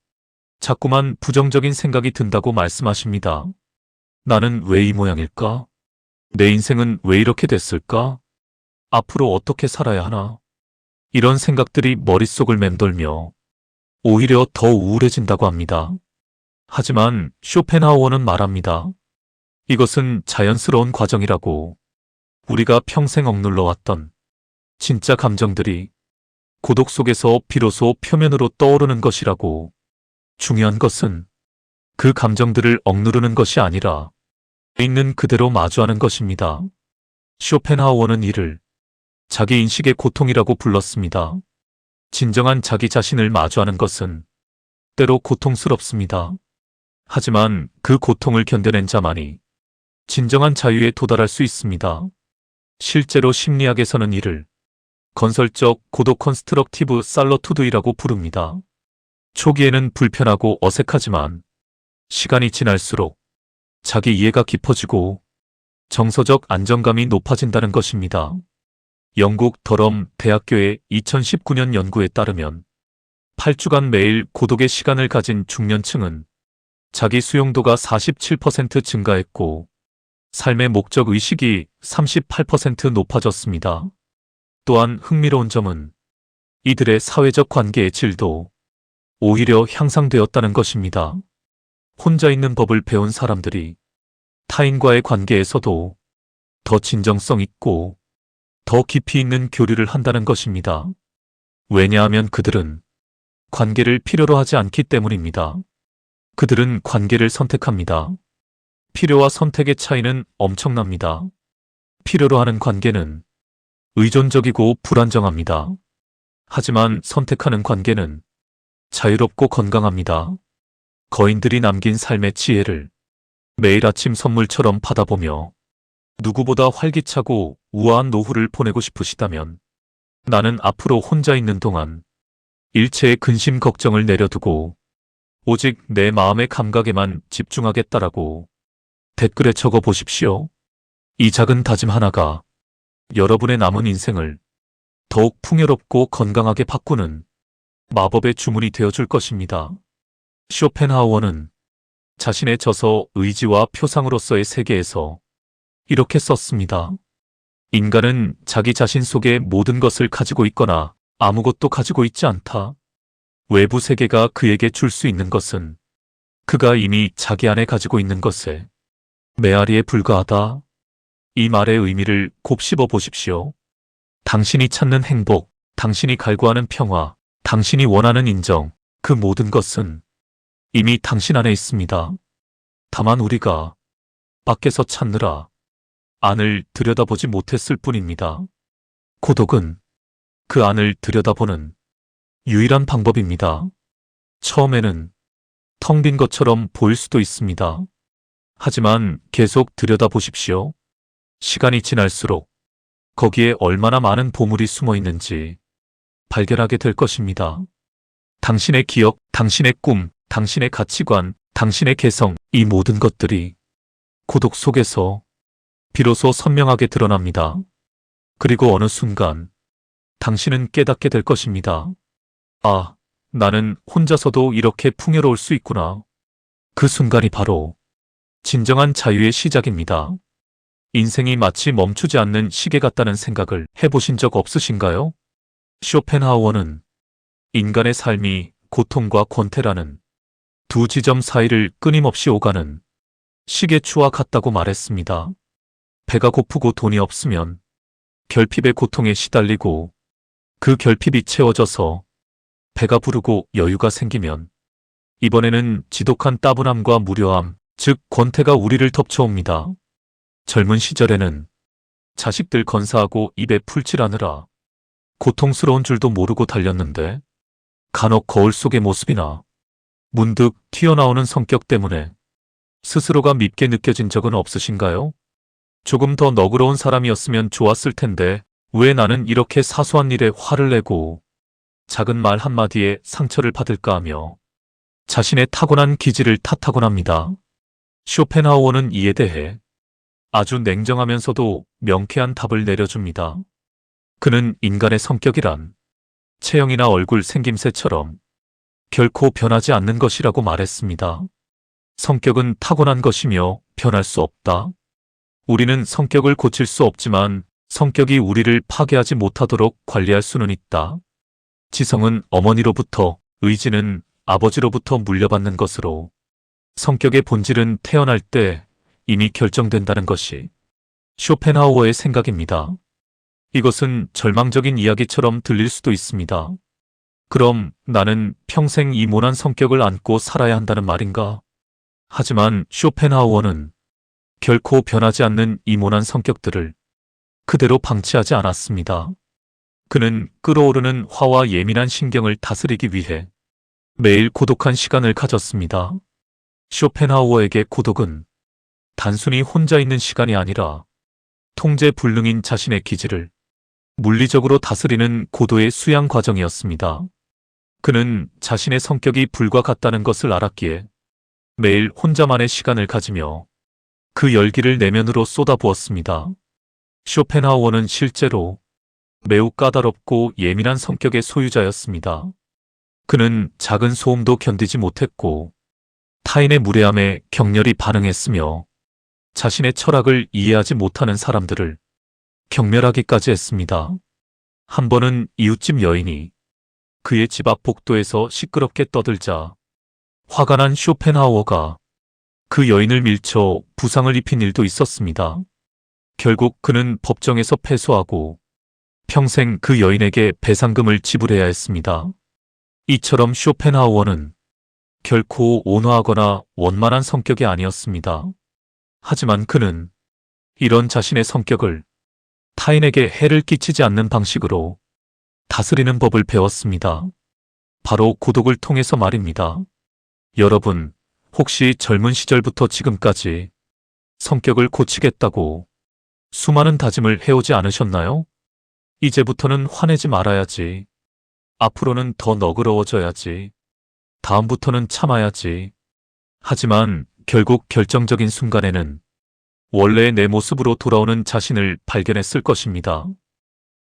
S1: 자꾸만 부정적인 생각이 든다고 말씀하십니다. 나는 왜 이 모양일까? 내 인생은 왜 이렇게 됐을까? 앞으로 어떻게 살아야 하나? 이런 생각들이 머릿속을 맴돌며 오히려 더 우울해진다고 합니다. 하지만 쇼펜하우어는 말합니다. 이것은 자연스러운 과정이라고. 우리가 평생 억눌러 왔던 진짜 감정들이 고독 속에서 비로소 표면으로 떠오르는 것이라고. 중요한 것은 그 감정들을 억누르는 것이 아니라 있는 그대로 마주하는 것입니다. 쇼펜하우어는 이를 자기 인식의 고통이라고 불렀습니다. 진정한 자기 자신을 마주하는 것은 때로 고통스럽습니다. 하지만 그 고통을 견뎌낸 자만이 진정한 자유에 도달할 수 있습니다. 실제로 심리학에서는 이를 건설적 고독 컨스트럭티브 살러투드이라고 부릅니다. 초기에는 불편하고 어색하지만 시간이 지날수록 자기 이해가 깊어지고 정서적 안정감이 높아진다는 것입니다. 영국 더럼 대학교의 2019년 연구에 따르면 8주간 매일 고독의 시간을 가진 중년층은 자기 수용도가 47% 증가했고 삶의 목적 의식이 38% 높아졌습니다. 또한 흥미로운 점은 이들의 사회적 관계의 질도 오히려 향상되었다는 것입니다. 혼자 있는 법을 배운 사람들이 타인과의 관계에서도 더 진정성 있고 더 깊이 있는 교류를 한다는 것입니다. 왜냐하면 그들은 관계를 필요로 하지 않기 때문입니다. 그들은 관계를 선택합니다. 필요와 선택의 차이는 엄청납니다. 필요로 하는 관계는 의존적이고 불안정합니다. 하지만 선택하는 관계는 자유롭고 건강합니다. 거인들이 남긴 삶의 지혜를 매일 아침 선물처럼 받아보며 누구보다 활기차고 우아한 노후를 보내고 싶으시다면 나는 앞으로 혼자 있는 동안 일체의 근심 걱정을 내려두고 오직 내 마음의 감각에만 집중하겠다라고 댓글에 적어 보십시오. 이 작은 다짐 하나가 여러분의 남은 인생을 더욱 풍요롭고 건강하게 바꾸는 마법의 주문이 되어줄 것입니다. 쇼펜하우어는 자신의 저서 의지와 표상으로서의 세계에서 이렇게 썼습니다. 인간은 자기 자신 속에 모든 것을 가지고 있거나 아무것도 가지고 있지 않다. 외부 세계가 그에게 줄 수 있는 것은 그가 이미 자기 안에 가지고 있는 것에 메아리에 불과하다. 이 말의 의미를 곱씹어 보십시오. 당신이 찾는 행복, 당신이 갈구하는 평화, 당신이 원하는 인정, 그 모든 것은 이미 당신 안에 있습니다. 다만 우리가 밖에서 찾느라 안을 들여다보지 못했을 뿐입니다. 고독은 그 안을 들여다보는 유일한 방법입니다. 처음에는 텅 빈 것처럼 보일 수도 있습니다. 하지만 계속 들여다보십시오. 시간이 지날수록 거기에 얼마나 많은 보물이 숨어 있는지 발견하게 될 것입니다. 당신의 기억, 당신의 꿈, 당신의 가치관, 당신의 개성, 이 모든 것들이 고독 속에서 비로소 선명하게 드러납니다. 그리고 어느 순간 당신은 깨닫게 될 것입니다. 아, 나는 혼자서도 이렇게 풍요로울 수 있구나. 그 순간이 바로 진정한 자유의 시작입니다. 인생이 마치 멈추지 않는 시계 같다는 생각을 해보신 적 없으신가요? 쇼펜하우어는 인간의 삶이 고통과 권태라는 두 지점 사이를 끊임없이 오가는 시계추와 같다고 말했습니다. 배가 고프고 돈이 없으면 결핍의 고통에 시달리고 그 결핍이 채워져서 배가 부르고 여유가 생기면 이번에는 지독한 따분함과 무료함, 즉 권태가 우리를 덮쳐옵니다. 젊은 시절에는 자식들 건사하고 입에 풀칠하느라 고통스러운 줄도 모르고 달렸는데 간혹 거울 속의 모습이나 문득 튀어나오는 성격 때문에 스스로가 밉게 느껴진 적은 없으신가요? 조금 더 너그러운 사람이었으면 좋았을 텐데 왜 나는 이렇게 사소한 일에 화를 내고 작은 말 한마디에 상처를 받을까 하며 자신의 타고난 기질을 탓하곤 합니다. 쇼펜하우어는 이에 대해 아주 냉정하면서도 명쾌한 답을 내려줍니다. 그는 인간의 성격이란 체형이나 얼굴 생김새처럼 결코 변하지 않는 것이라고 말했습니다. 성격은 타고난 것이며 변할 수 없다. 우리는 성격을 고칠 수 없지만 성격이 우리를 파괴하지 못하도록 관리할 수는 있다. 지성은 어머니로부터, 의지는 아버지로부터 물려받는 것으로 성격의 본질은 태어날 때 이미 결정된다는 것이 쇼펜하우어의 생각입니다. 이것은 절망적인 이야기처럼 들릴 수도 있습니다. 그럼 나는 평생 이 모난 성격을 안고 살아야 한다는 말인가? 하지만 쇼펜하우어는 결코 변하지 않는 이 모난 성격들을 그대로 방치하지 않았습니다. 그는 끓어오르는 화와 예민한 신경을 다스리기 위해 매일 고독한 시간을 가졌습니다. 쇼펜하우어에게 고독은 단순히 혼자 있는 시간이 아니라 통제불능인 자신의 기질을 물리적으로 다스리는 고도의 수양 과정이었습니다. 그는 자신의 성격이 불과 같다는 것을 알았기에 매일 혼자만의 시간을 가지며 그 열기를 내면으로 쏟아부었습니다. 쇼펜하우어는 실제로 매우 까다롭고 예민한 성격의 소유자였습니다. 그는 작은 소음도 견디지 못했고 타인의 무례함에 격렬히 반응했으며 자신의 철학을 이해하지 못하는 사람들을 경멸하기까지 했습니다. 한 번은 이웃집 여인이 그의 집 앞 복도에서 시끄럽게 떠들자 화가 난 쇼펜하우어가 그 여인을 밀쳐 부상을 입힌 일도 있었습니다. 결국 그는 법정에서 패소하고 평생 그 여인에게 배상금을 지불해야 했습니다. 이처럼 쇼펜하우어는 결코 온화하거나 원만한 성격이 아니었습니다. 하지만 그는 이런 자신의 성격을 타인에게 해를 끼치지 않는 방식으로 다스리는 법을 배웠습니다. 바로 고독을 통해서 말입니다. 여러분, 혹시 젊은 시절부터 지금까지 성격을 고치겠다고 수많은 다짐을 해오지 않으셨나요? 이제부터는 화내지 말아야지. 앞으로는 더 너그러워져야지. 다음부터는 참아야지. 하지만 결국 결정적인 순간에는 원래의 내 모습으로 돌아오는 자신을 발견했을 것입니다.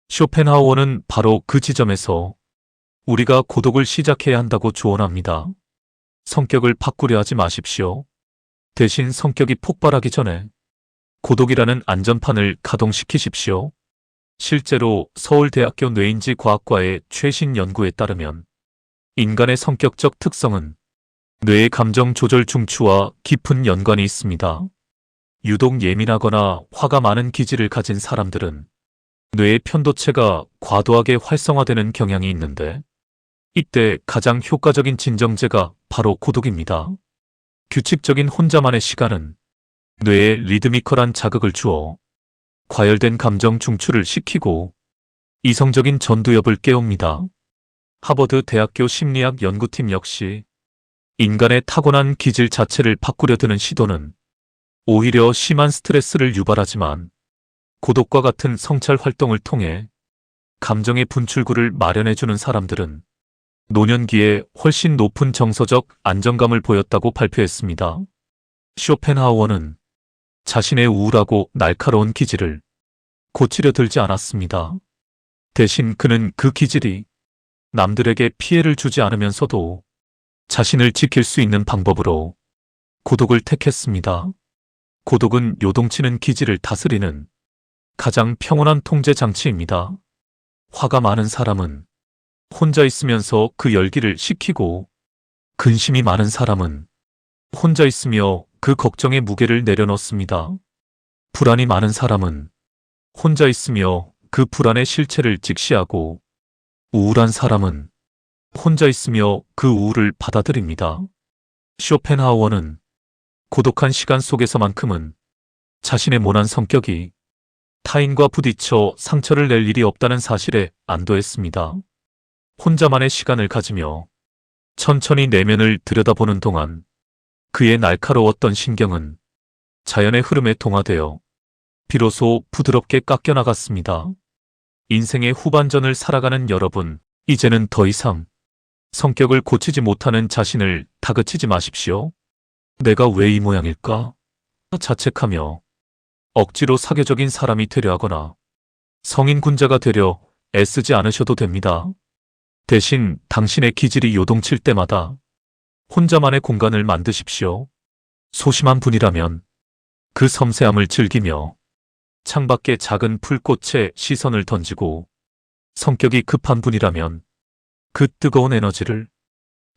S1: 쇼펜하우어는 바로 그 지점에서 우리가 고독을 시작해야 한다고 조언합니다. 성격을 바꾸려 하지 마십시오. 대신 성격이 폭발하기 전에 고독이라는 안전판을 가동시키십시오. 실제로 서울대학교 뇌인지과학과의 최신 연구에 따르면 인간의 성격적 특성은 뇌의 감정 조절 중추와 깊은 연관이 있습니다. 유독 예민하거나 화가 많은 기질을 가진 사람들은 뇌의 편도체가 과도하게 활성화되는 경향이 있는데 이때 가장 효과적인 진정제가 바로 고독입니다. 규칙적인 혼자만의 시간은 뇌에 리드미컬한 자극을 주어 과열된 감정 중추를 식히고 이성적인 전두엽을 깨웁니다. 하버드 대학교 심리학 연구팀 역시 인간의 타고난 기질 자체를 바꾸려 드는 시도는 오히려 심한 스트레스를 유발하지만 고독과 같은 성찰 활동을 통해 감정의 분출구를 마련해주는 사람들은 노년기에 훨씬 높은 정서적 안정감을 보였다고 발표했습니다. 쇼펜하우어는 자신의 우울하고 날카로운 기질을 고치려 들지 않았습니다. 대신 그는 그 기질이 남들에게 피해를 주지 않으면서도 자신을 지킬 수 있는 방법으로 고독을 택했습니다. 고독은 요동치는 기질을 다스리는 가장 평온한 통제 장치입니다. 화가 많은 사람은 혼자 있으면서 그 열기를 식히고, 근심이 많은 사람은 혼자 있으며 그 걱정의 무게를 내려놓습니다. 불안이 많은 사람은 혼자 있으며 그 불안의 실체를 직시하고, 우울한 사람은 혼자 있으며 그 우울을 받아들입니다. 쇼펜하우어는 고독한 시간 속에서만큼은 자신의 모난 성격이 타인과 부딪혀 상처를 낼 일이 없다는 사실에 안도했습니다. 혼자만의 시간을 가지며 천천히 내면을 들여다보는 동안 그의 날카로웠던 신경은 자연의 흐름에 동화되어 비로소 부드럽게 깎여나갔습니다. 인생의 후반전을 살아가는 여러분, 이제는 더 이상 성격을 고치지 못하는 자신을 다그치지 마십시오. 내가 왜 이 모양일까? 자책하며 억지로 사교적인 사람이 되려 하거나 성인 군자가 되려 애쓰지 않으셔도 됩니다. 대신 당신의 기질이 요동칠 때마다 혼자만의 공간을 만드십시오. 소심한 분이라면 그 섬세함을 즐기며 창밖의 작은 풀꽃에 시선을 던지고, 성격이 급한 분이라면 그 뜨거운 에너지를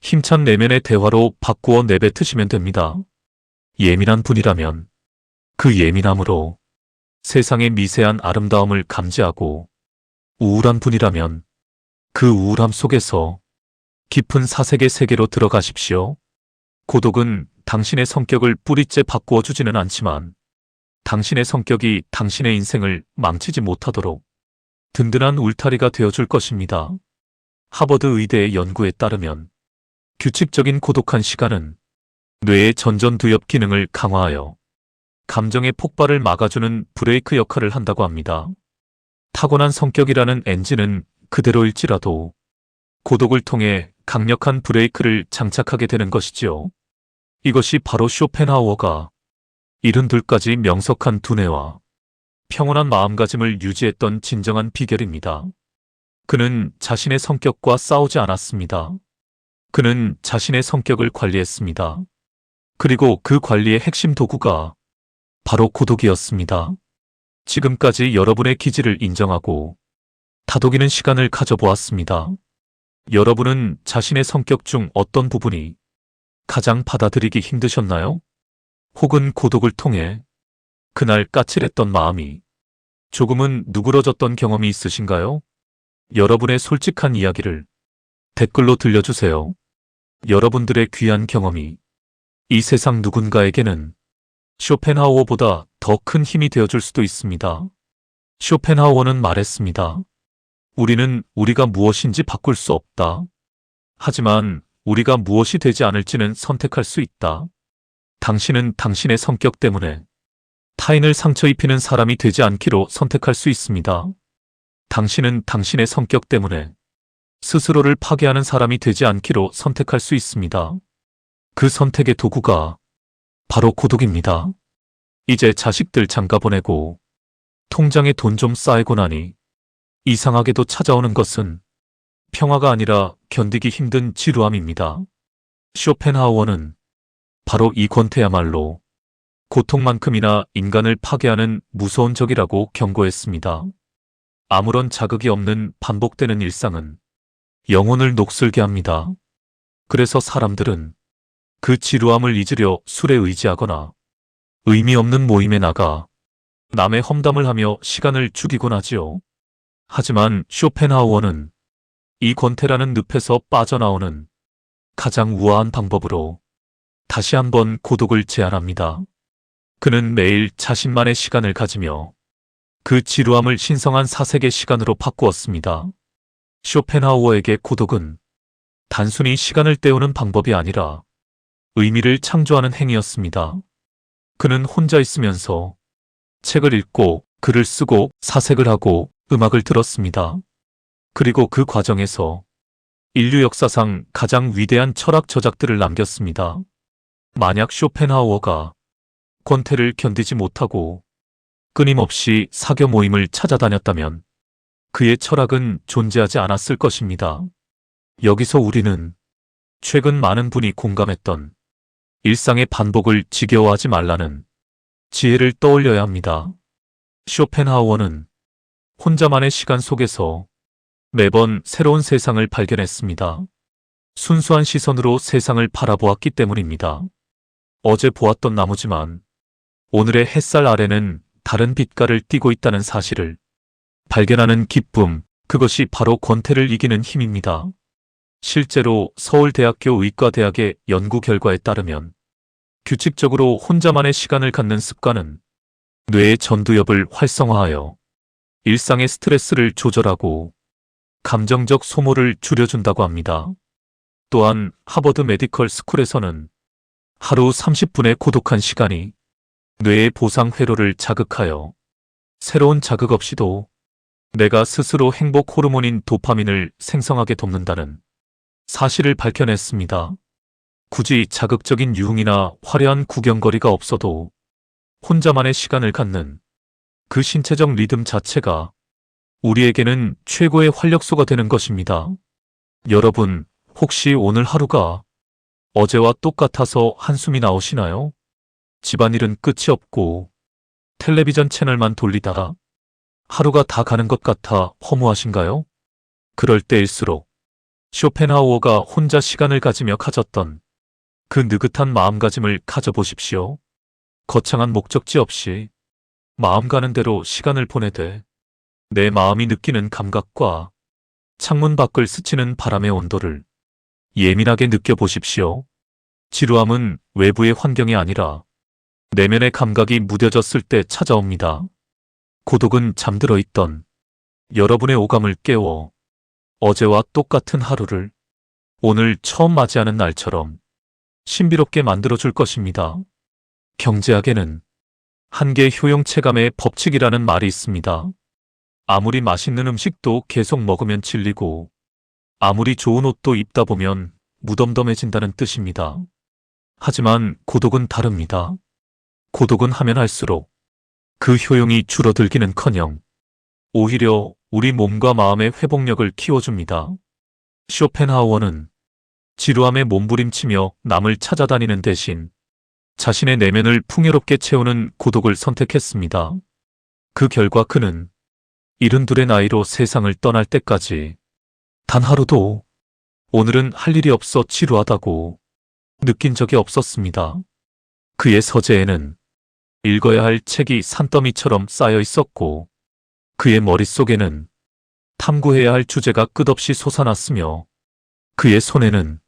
S1: 힘찬 내면의 대화로 바꾸어 내뱉으시면 됩니다. 예민한 분이라면 그 예민함으로 세상의 미세한 아름다움을 감지하고, 우울한 분이라면 그 우울함 속에서 깊은 사색의 세계로 들어가십시오. 고독은 당신의 성격을 뿌리째 바꾸어 주지는 않지만 당신의 성격이 당신의 인생을 망치지 못하도록 든든한 울타리가 되어줄 것입니다. 하버드 의대의 연구에 따르면 규칙적인 고독한 시간은 뇌의 전전두엽 기능을 강화하여 감정의 폭발을 막아주는 브레이크 역할을 한다고 합니다. 타고난 성격이라는 엔진은 그대로일지라도 고독을 통해 강력한 브레이크를 장착하게 되는 것이지요. 이것이 바로 쇼펜하우어가 72까지 명석한 두뇌와 평온한 마음가짐을 유지했던 진정한 비결입니다. 그는 자신의 성격과 싸우지 않았습니다. 그는 자신의 성격을 관리했습니다. 그리고 그 관리의 핵심 도구가 바로 고독이었습니다. 지금까지 여러분의 기질을 인정하고 다독이는 시간을 가져보았습니다. 여러분은 자신의 성격 중 어떤 부분이 가장 받아들이기 힘드셨나요? 혹은 고독을 통해 그날 까칠했던 마음이 조금은 누그러졌던 경험이 있으신가요? 여러분의 솔직한 이야기를 댓글로 들려주세요. 여러분들의 귀한 경험이 이 세상 누군가에게는 쇼펜하우어보다 더 큰 힘이 되어줄 수도 있습니다. 쇼펜하우어는 말했습니다. 우리는 우리가 무엇인지 바꿀 수 없다. 하지만 우리가 무엇이 되지 않을지는 선택할 수 있다. 당신은 당신의 성격 때문에 타인을 상처 입히는 사람이 되지 않기로 선택할 수 있습니다. 당신은 당신의 성격 때문에 스스로를 파괴하는 사람이 되지 않기로 선택할 수 있습니다. 그 선택의 도구가 바로 고독입니다. 이제 자식들 장가 보내고 통장에 돈 좀 쌓이고 나니 이상하게도 찾아오는 것은 평화가 아니라 견디기 힘든 지루함입니다. 쇼펜하우어는 바로 이 권태야말로 고통만큼이나 인간을 파괴하는 무서운 적이라고 경고했습니다. 아무런 자극이 없는 반복되는 일상은 영혼을 녹슬게 합니다. 그래서 사람들은 그 지루함을 잊으려 술에 의지하거나 의미 없는 모임에 나가 남의 험담을 하며 시간을 죽이곤 하지요. 하지만 쇼펜하우어는 이 권태라는 늪에서 빠져나오는 가장 우아한 방법으로 다시 한번 고독을 제안합니다. 그는 매일 자신만의 시간을 가지며 그 지루함을 신성한 사색의 시간으로 바꾸었습니다. 쇼펜하우어에게 고독은 단순히 시간을 때우는 방법이 아니라 의미를 창조하는 행위였습니다. 그는 혼자 있으면서 책을 읽고 글을 쓰고 사색을 하고 음악을 들었습니다. 그리고 그 과정에서 인류 역사상 가장 위대한 철학 저작들을 남겼습니다. 만약 쇼펜하우어가 권태를 견디지 못하고 끊임없이 사교 모임을 찾아다녔다면 그의 철학은 존재하지 않았을 것입니다. 여기서 우리는 최근 많은 분이 공감했던 일상의 반복을 지겨워하지 말라는 지혜를 떠올려야 합니다. 쇼펜하우어는 혼자만의 시간 속에서 매번 새로운 세상을 발견했습니다. 순수한 시선으로 세상을 바라보았기 때문입니다. 어제 보았던 나무지만 오늘의 햇살 아래는 다른 빛깔을 띠고 있다는 사실을 발견하는 기쁨, 그것이 바로 권태를 이기는 힘입니다. 실제로 서울대학교 의과대학의 연구 결과에 따르면 규칙적으로 혼자만의 시간을 갖는 습관은 뇌의 전두엽을 활성화하여 일상의 스트레스를 조절하고 감정적 소모를 줄여준다고 합니다. 또한 하버드 메디컬 스쿨에서는 하루 30분의 고독한 시간이 뇌의 보상 회로를 자극하여 새로운 자극 없이도 내가 스스로 행복 호르몬인 도파민을 생성하게 돕는다는 사실을 밝혀냈습니다. 굳이 자극적인 유흥이나 화려한 구경거리가 없어도 혼자만의 시간을 갖는 그 신체적 리듬 자체가 우리에게는 최고의 활력소가 되는 것입니다. 여러분, 혹시 오늘 하루가 어제와 똑같아서 한숨이 나오시나요? 집안일은 끝이 없고 텔레비전 채널만 돌리다가 하루가 다 가는 것 같아 허무하신가요? 그럴 때일수록 쇼펜하우어가 혼자 시간을 가지며 가졌던 그 느긋한 마음가짐을 가져보십시오. 거창한 목적지 없이 마음 가는 대로 시간을 보내되 내 마음이 느끼는 감각과 창문 밖을 스치는 바람의 온도를 예민하게 느껴보십시오. 지루함은 외부의 환경이 아니라 내면의 감각이 무뎌졌을 때 찾아옵니다. 고독은 잠들어 있던 여러분의 오감을 깨워 어제와 똑같은 하루를 오늘 처음 맞이하는 날처럼 신비롭게 만들어줄 것입니다. 경제학에는 한계 효용 체감의 법칙이라는 말이 있습니다. 아무리 맛있는 음식도 계속 먹으면 질리고 아무리 좋은 옷도 입다 보면 무덤덤해진다는 뜻입니다. 하지만 고독은 다릅니다. 고독은 하면 할수록 그 효용이 줄어들기는커녕 오히려 우리 몸과 마음의 회복력을 키워줍니다. 쇼펜하우어는 지루함에 몸부림치며 남을 찾아다니는 대신 자신의 내면을 풍요롭게 채우는 고독을 선택했습니다. 그 결과 그는 72의 나이로 세상을 떠날 때까지 단 하루도 오늘은 할 일이 없어 지루하다고 느낀 적이 없었습니다. 그의 서재에는 읽어야 할 책이 산더미처럼 쌓여 있었고 그의 머릿속에는 탐구해야 할 주제가 끝없이 솟아났으며 그의 손에는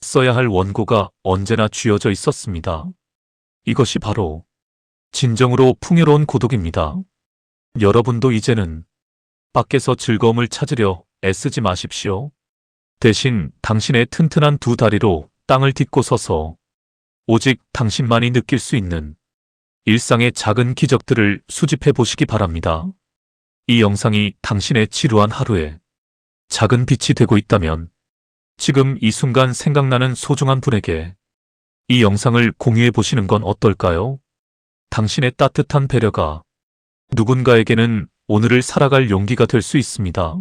S1: 써야 할 원고가 언제나 쥐어져 있었습니다. 이것이 바로 진정으로 풍요로운 고독입니다. 여러분도 이제는 밖에서 즐거움을 찾으려 애쓰지 마십시오. 대신 당신의 튼튼한 두 다리로 땅을 딛고 서서 오직 당신만이 느낄 수 있는 일상의 작은 기적들을 수집해 보시기 바랍니다. 이 영상이 당신의 지루한 하루에 작은 빛이 되고 있다면 지금 이 순간 생각나는 소중한 분에게 이 영상을 공유해 보시는 건 어떨까요? 당신의 따뜻한 배려가 누군가에게는 오늘을 살아갈 용기가 될 수 있습니다.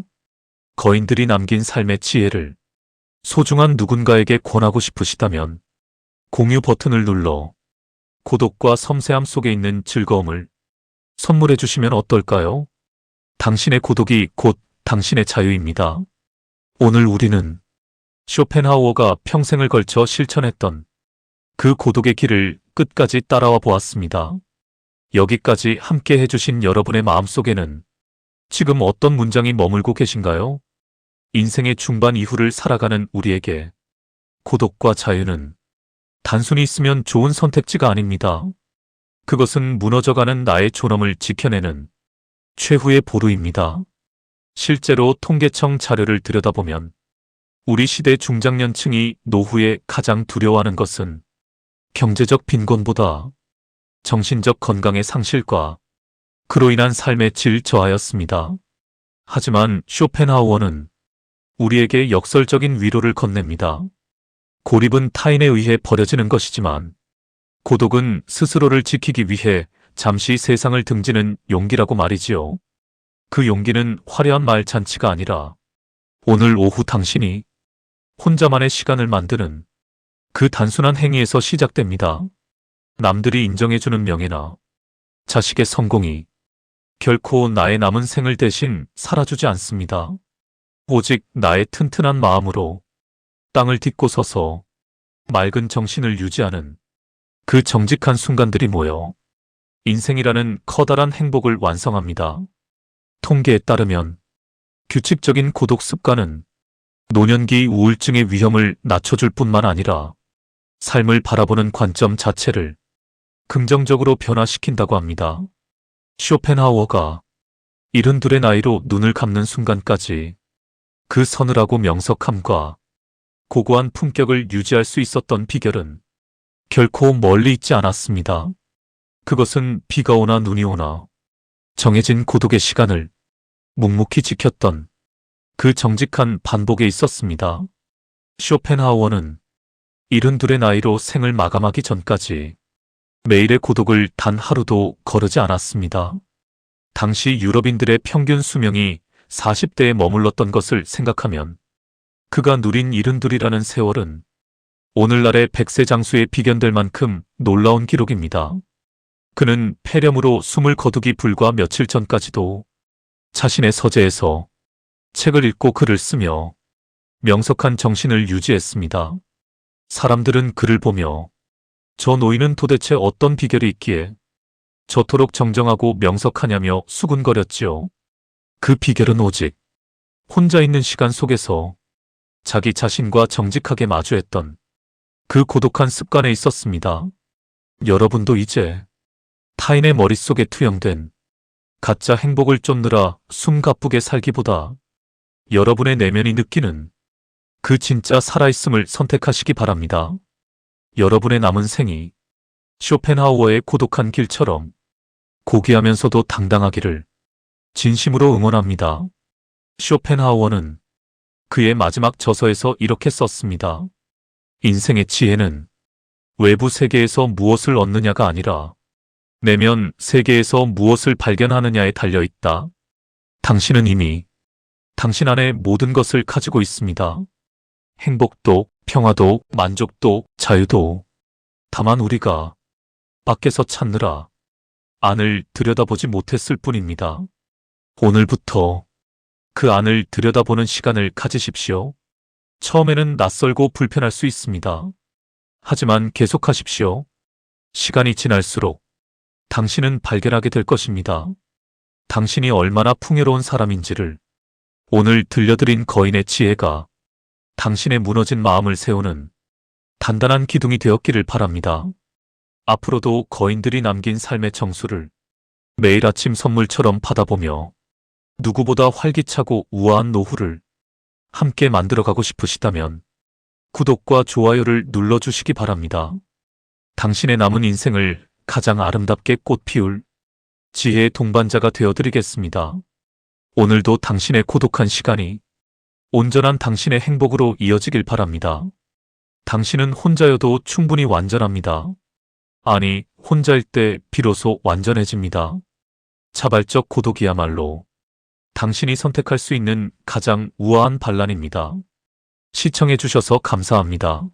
S1: 거인들이 남긴 삶의 지혜를 소중한 누군가에게 권하고 싶으시다면 공유 버튼을 눌러 고독과 섬세함 속에 있는 즐거움을 선물해 주시면 어떨까요? 당신의 고독이 곧 당신의 자유입니다. 오늘 우리는 쇼펜하우어가 평생을 걸쳐 실천했던 그 고독의 길을 끝까지 따라와 보았습니다. 여기까지 함께 해주신 여러분의 마음속에는 지금 어떤 문장이 머물고 계신가요? 인생의 중반 이후를 살아가는 우리에게 고독과 자유는 단순히 있으면 좋은 선택지가 아닙니다. 그것은 무너져가는 나의 존엄을 지켜내는 최후의 보루입니다. 실제로 통계청 자료를 들여다보면 우리 시대 중장년층이 노후에 가장 두려워하는 것은 경제적 빈곤보다 정신적 건강의 상실과 그로 인한 삶의 질 저하였습니다. 하지만 쇼펜하우어는 우리에게 역설적인 위로를 건넵니다. 고립은 타인에 의해 버려지는 것이지만 고독은 스스로를 지키기 위해 잠시 세상을 등지는 용기라고 말이지요. 그 용기는 화려한 말잔치가 아니라 오늘 오후 당신이 혼자만의 시간을 만드는 그 단순한 행위에서 시작됩니다. 남들이 인정해주는 명예나 자식의 성공이 결코 나의 남은 생을 대신 살아주지 않습니다. 오직 나의 튼튼한 마음으로 땅을 딛고 서서 맑은 정신을 유지하는 그 정직한 순간들이 모여 인생이라는 커다란 행복을 완성합니다. 통계에 따르면 규칙적인 고독 습관은 노년기 우울증의 위험을 낮춰줄 뿐만 아니라 삶을 바라보는 관점 자체를 긍정적으로 변화시킨다고 합니다. 쇼펜하우어가 72의 나이로 눈을 감는 순간까지 그 서늘하고 명석함과 고고한 품격을 유지할 수 있었던 비결은 결코 멀리 있지 않았습니다. 그것은 비가 오나 눈이 오나 정해진 고독의 시간을 묵묵히 지켰던 그 정직한 반복에 있었습니다. 쇼펜하우어는 72의 나이로 생을 마감하기 전까지 매일의 고독을 단 하루도 거르지 않았습니다. 당시 유럽인들의 평균 수명이 40대에 머물렀던 것을 생각하면 그가 누린 72이라는 세월은 오늘날의 100세 장수에 비견될 만큼 놀라운 기록입니다. 그는 폐렴으로 숨을 거두기 불과 며칠 전까지도 자신의 서재에서 책을 읽고 글을 쓰며 명석한 정신을 유지했습니다. 사람들은 그를 보며 저 노인은 도대체 어떤 비결이 있기에 저토록 정정하고 명석하냐며 수군거렸지요. 그 비결은 오직 혼자 있는 시간 속에서 자기 자신과 정직하게 마주했던 그 고독한 습관에 있었습니다. 여러분도 이제 타인의 머릿속에 투영된 가짜 행복을 쫓느라 숨가쁘게 살기보다 여러분의 내면이 느끼는 그 진짜 살아있음을 선택하시기 바랍니다. 여러분의 남은 생이 쇼펜하우어의 고독한 길처럼 고귀하면서도 당당하기를 진심으로 응원합니다. 쇼펜하우어는 그의 마지막 저서에서 이렇게 썼습니다. 인생의 지혜는 외부 세계에서 무엇을 얻느냐가 아니라 내면 세계에서 무엇을 발견하느냐에 달려있다. 당신은 이미 당신 안에 모든 것을 가지고 있습니다. 행복도, 평화도, 만족도, 자유도. 다만 우리가 밖에서 찾느라 안을 들여다보지 못했을 뿐입니다. 오늘부터 그 안을 들여다보는 시간을 가지십시오. 처음에는 낯설고 불편할 수 있습니다. 하지만 계속하십시오. 시간이 지날수록 당신은 발견하게 될 것입니다. 당신이 얼마나 풍요로운 사람인지를 오늘 들려드린 거인의 지혜가 당신의 무너진 마음을 세우는 단단한 기둥이 되었기를 바랍니다. 앞으로도 거인들이 남긴 삶의 정수를 매일 아침 선물처럼 받아보며 누구보다 활기차고 우아한 노후를 함께 만들어가고 싶으시다면 구독과 좋아요를 눌러주시기 바랍니다. 당신의 남은 인생을 가장 아름답게 꽃피울 지혜의 동반자가 되어드리겠습니다. 오늘도 당신의 고독한 시간이 온전한 당신의 행복으로 이어지길 바랍니다. 당신은 혼자여도 충분히 완전합니다. 아니, 혼자일 때 비로소 완전해집니다. 자발적 고독이야말로 당신이 선택할 수 있는 가장 우아한 반란입니다. 시청해주셔서 감사합니다.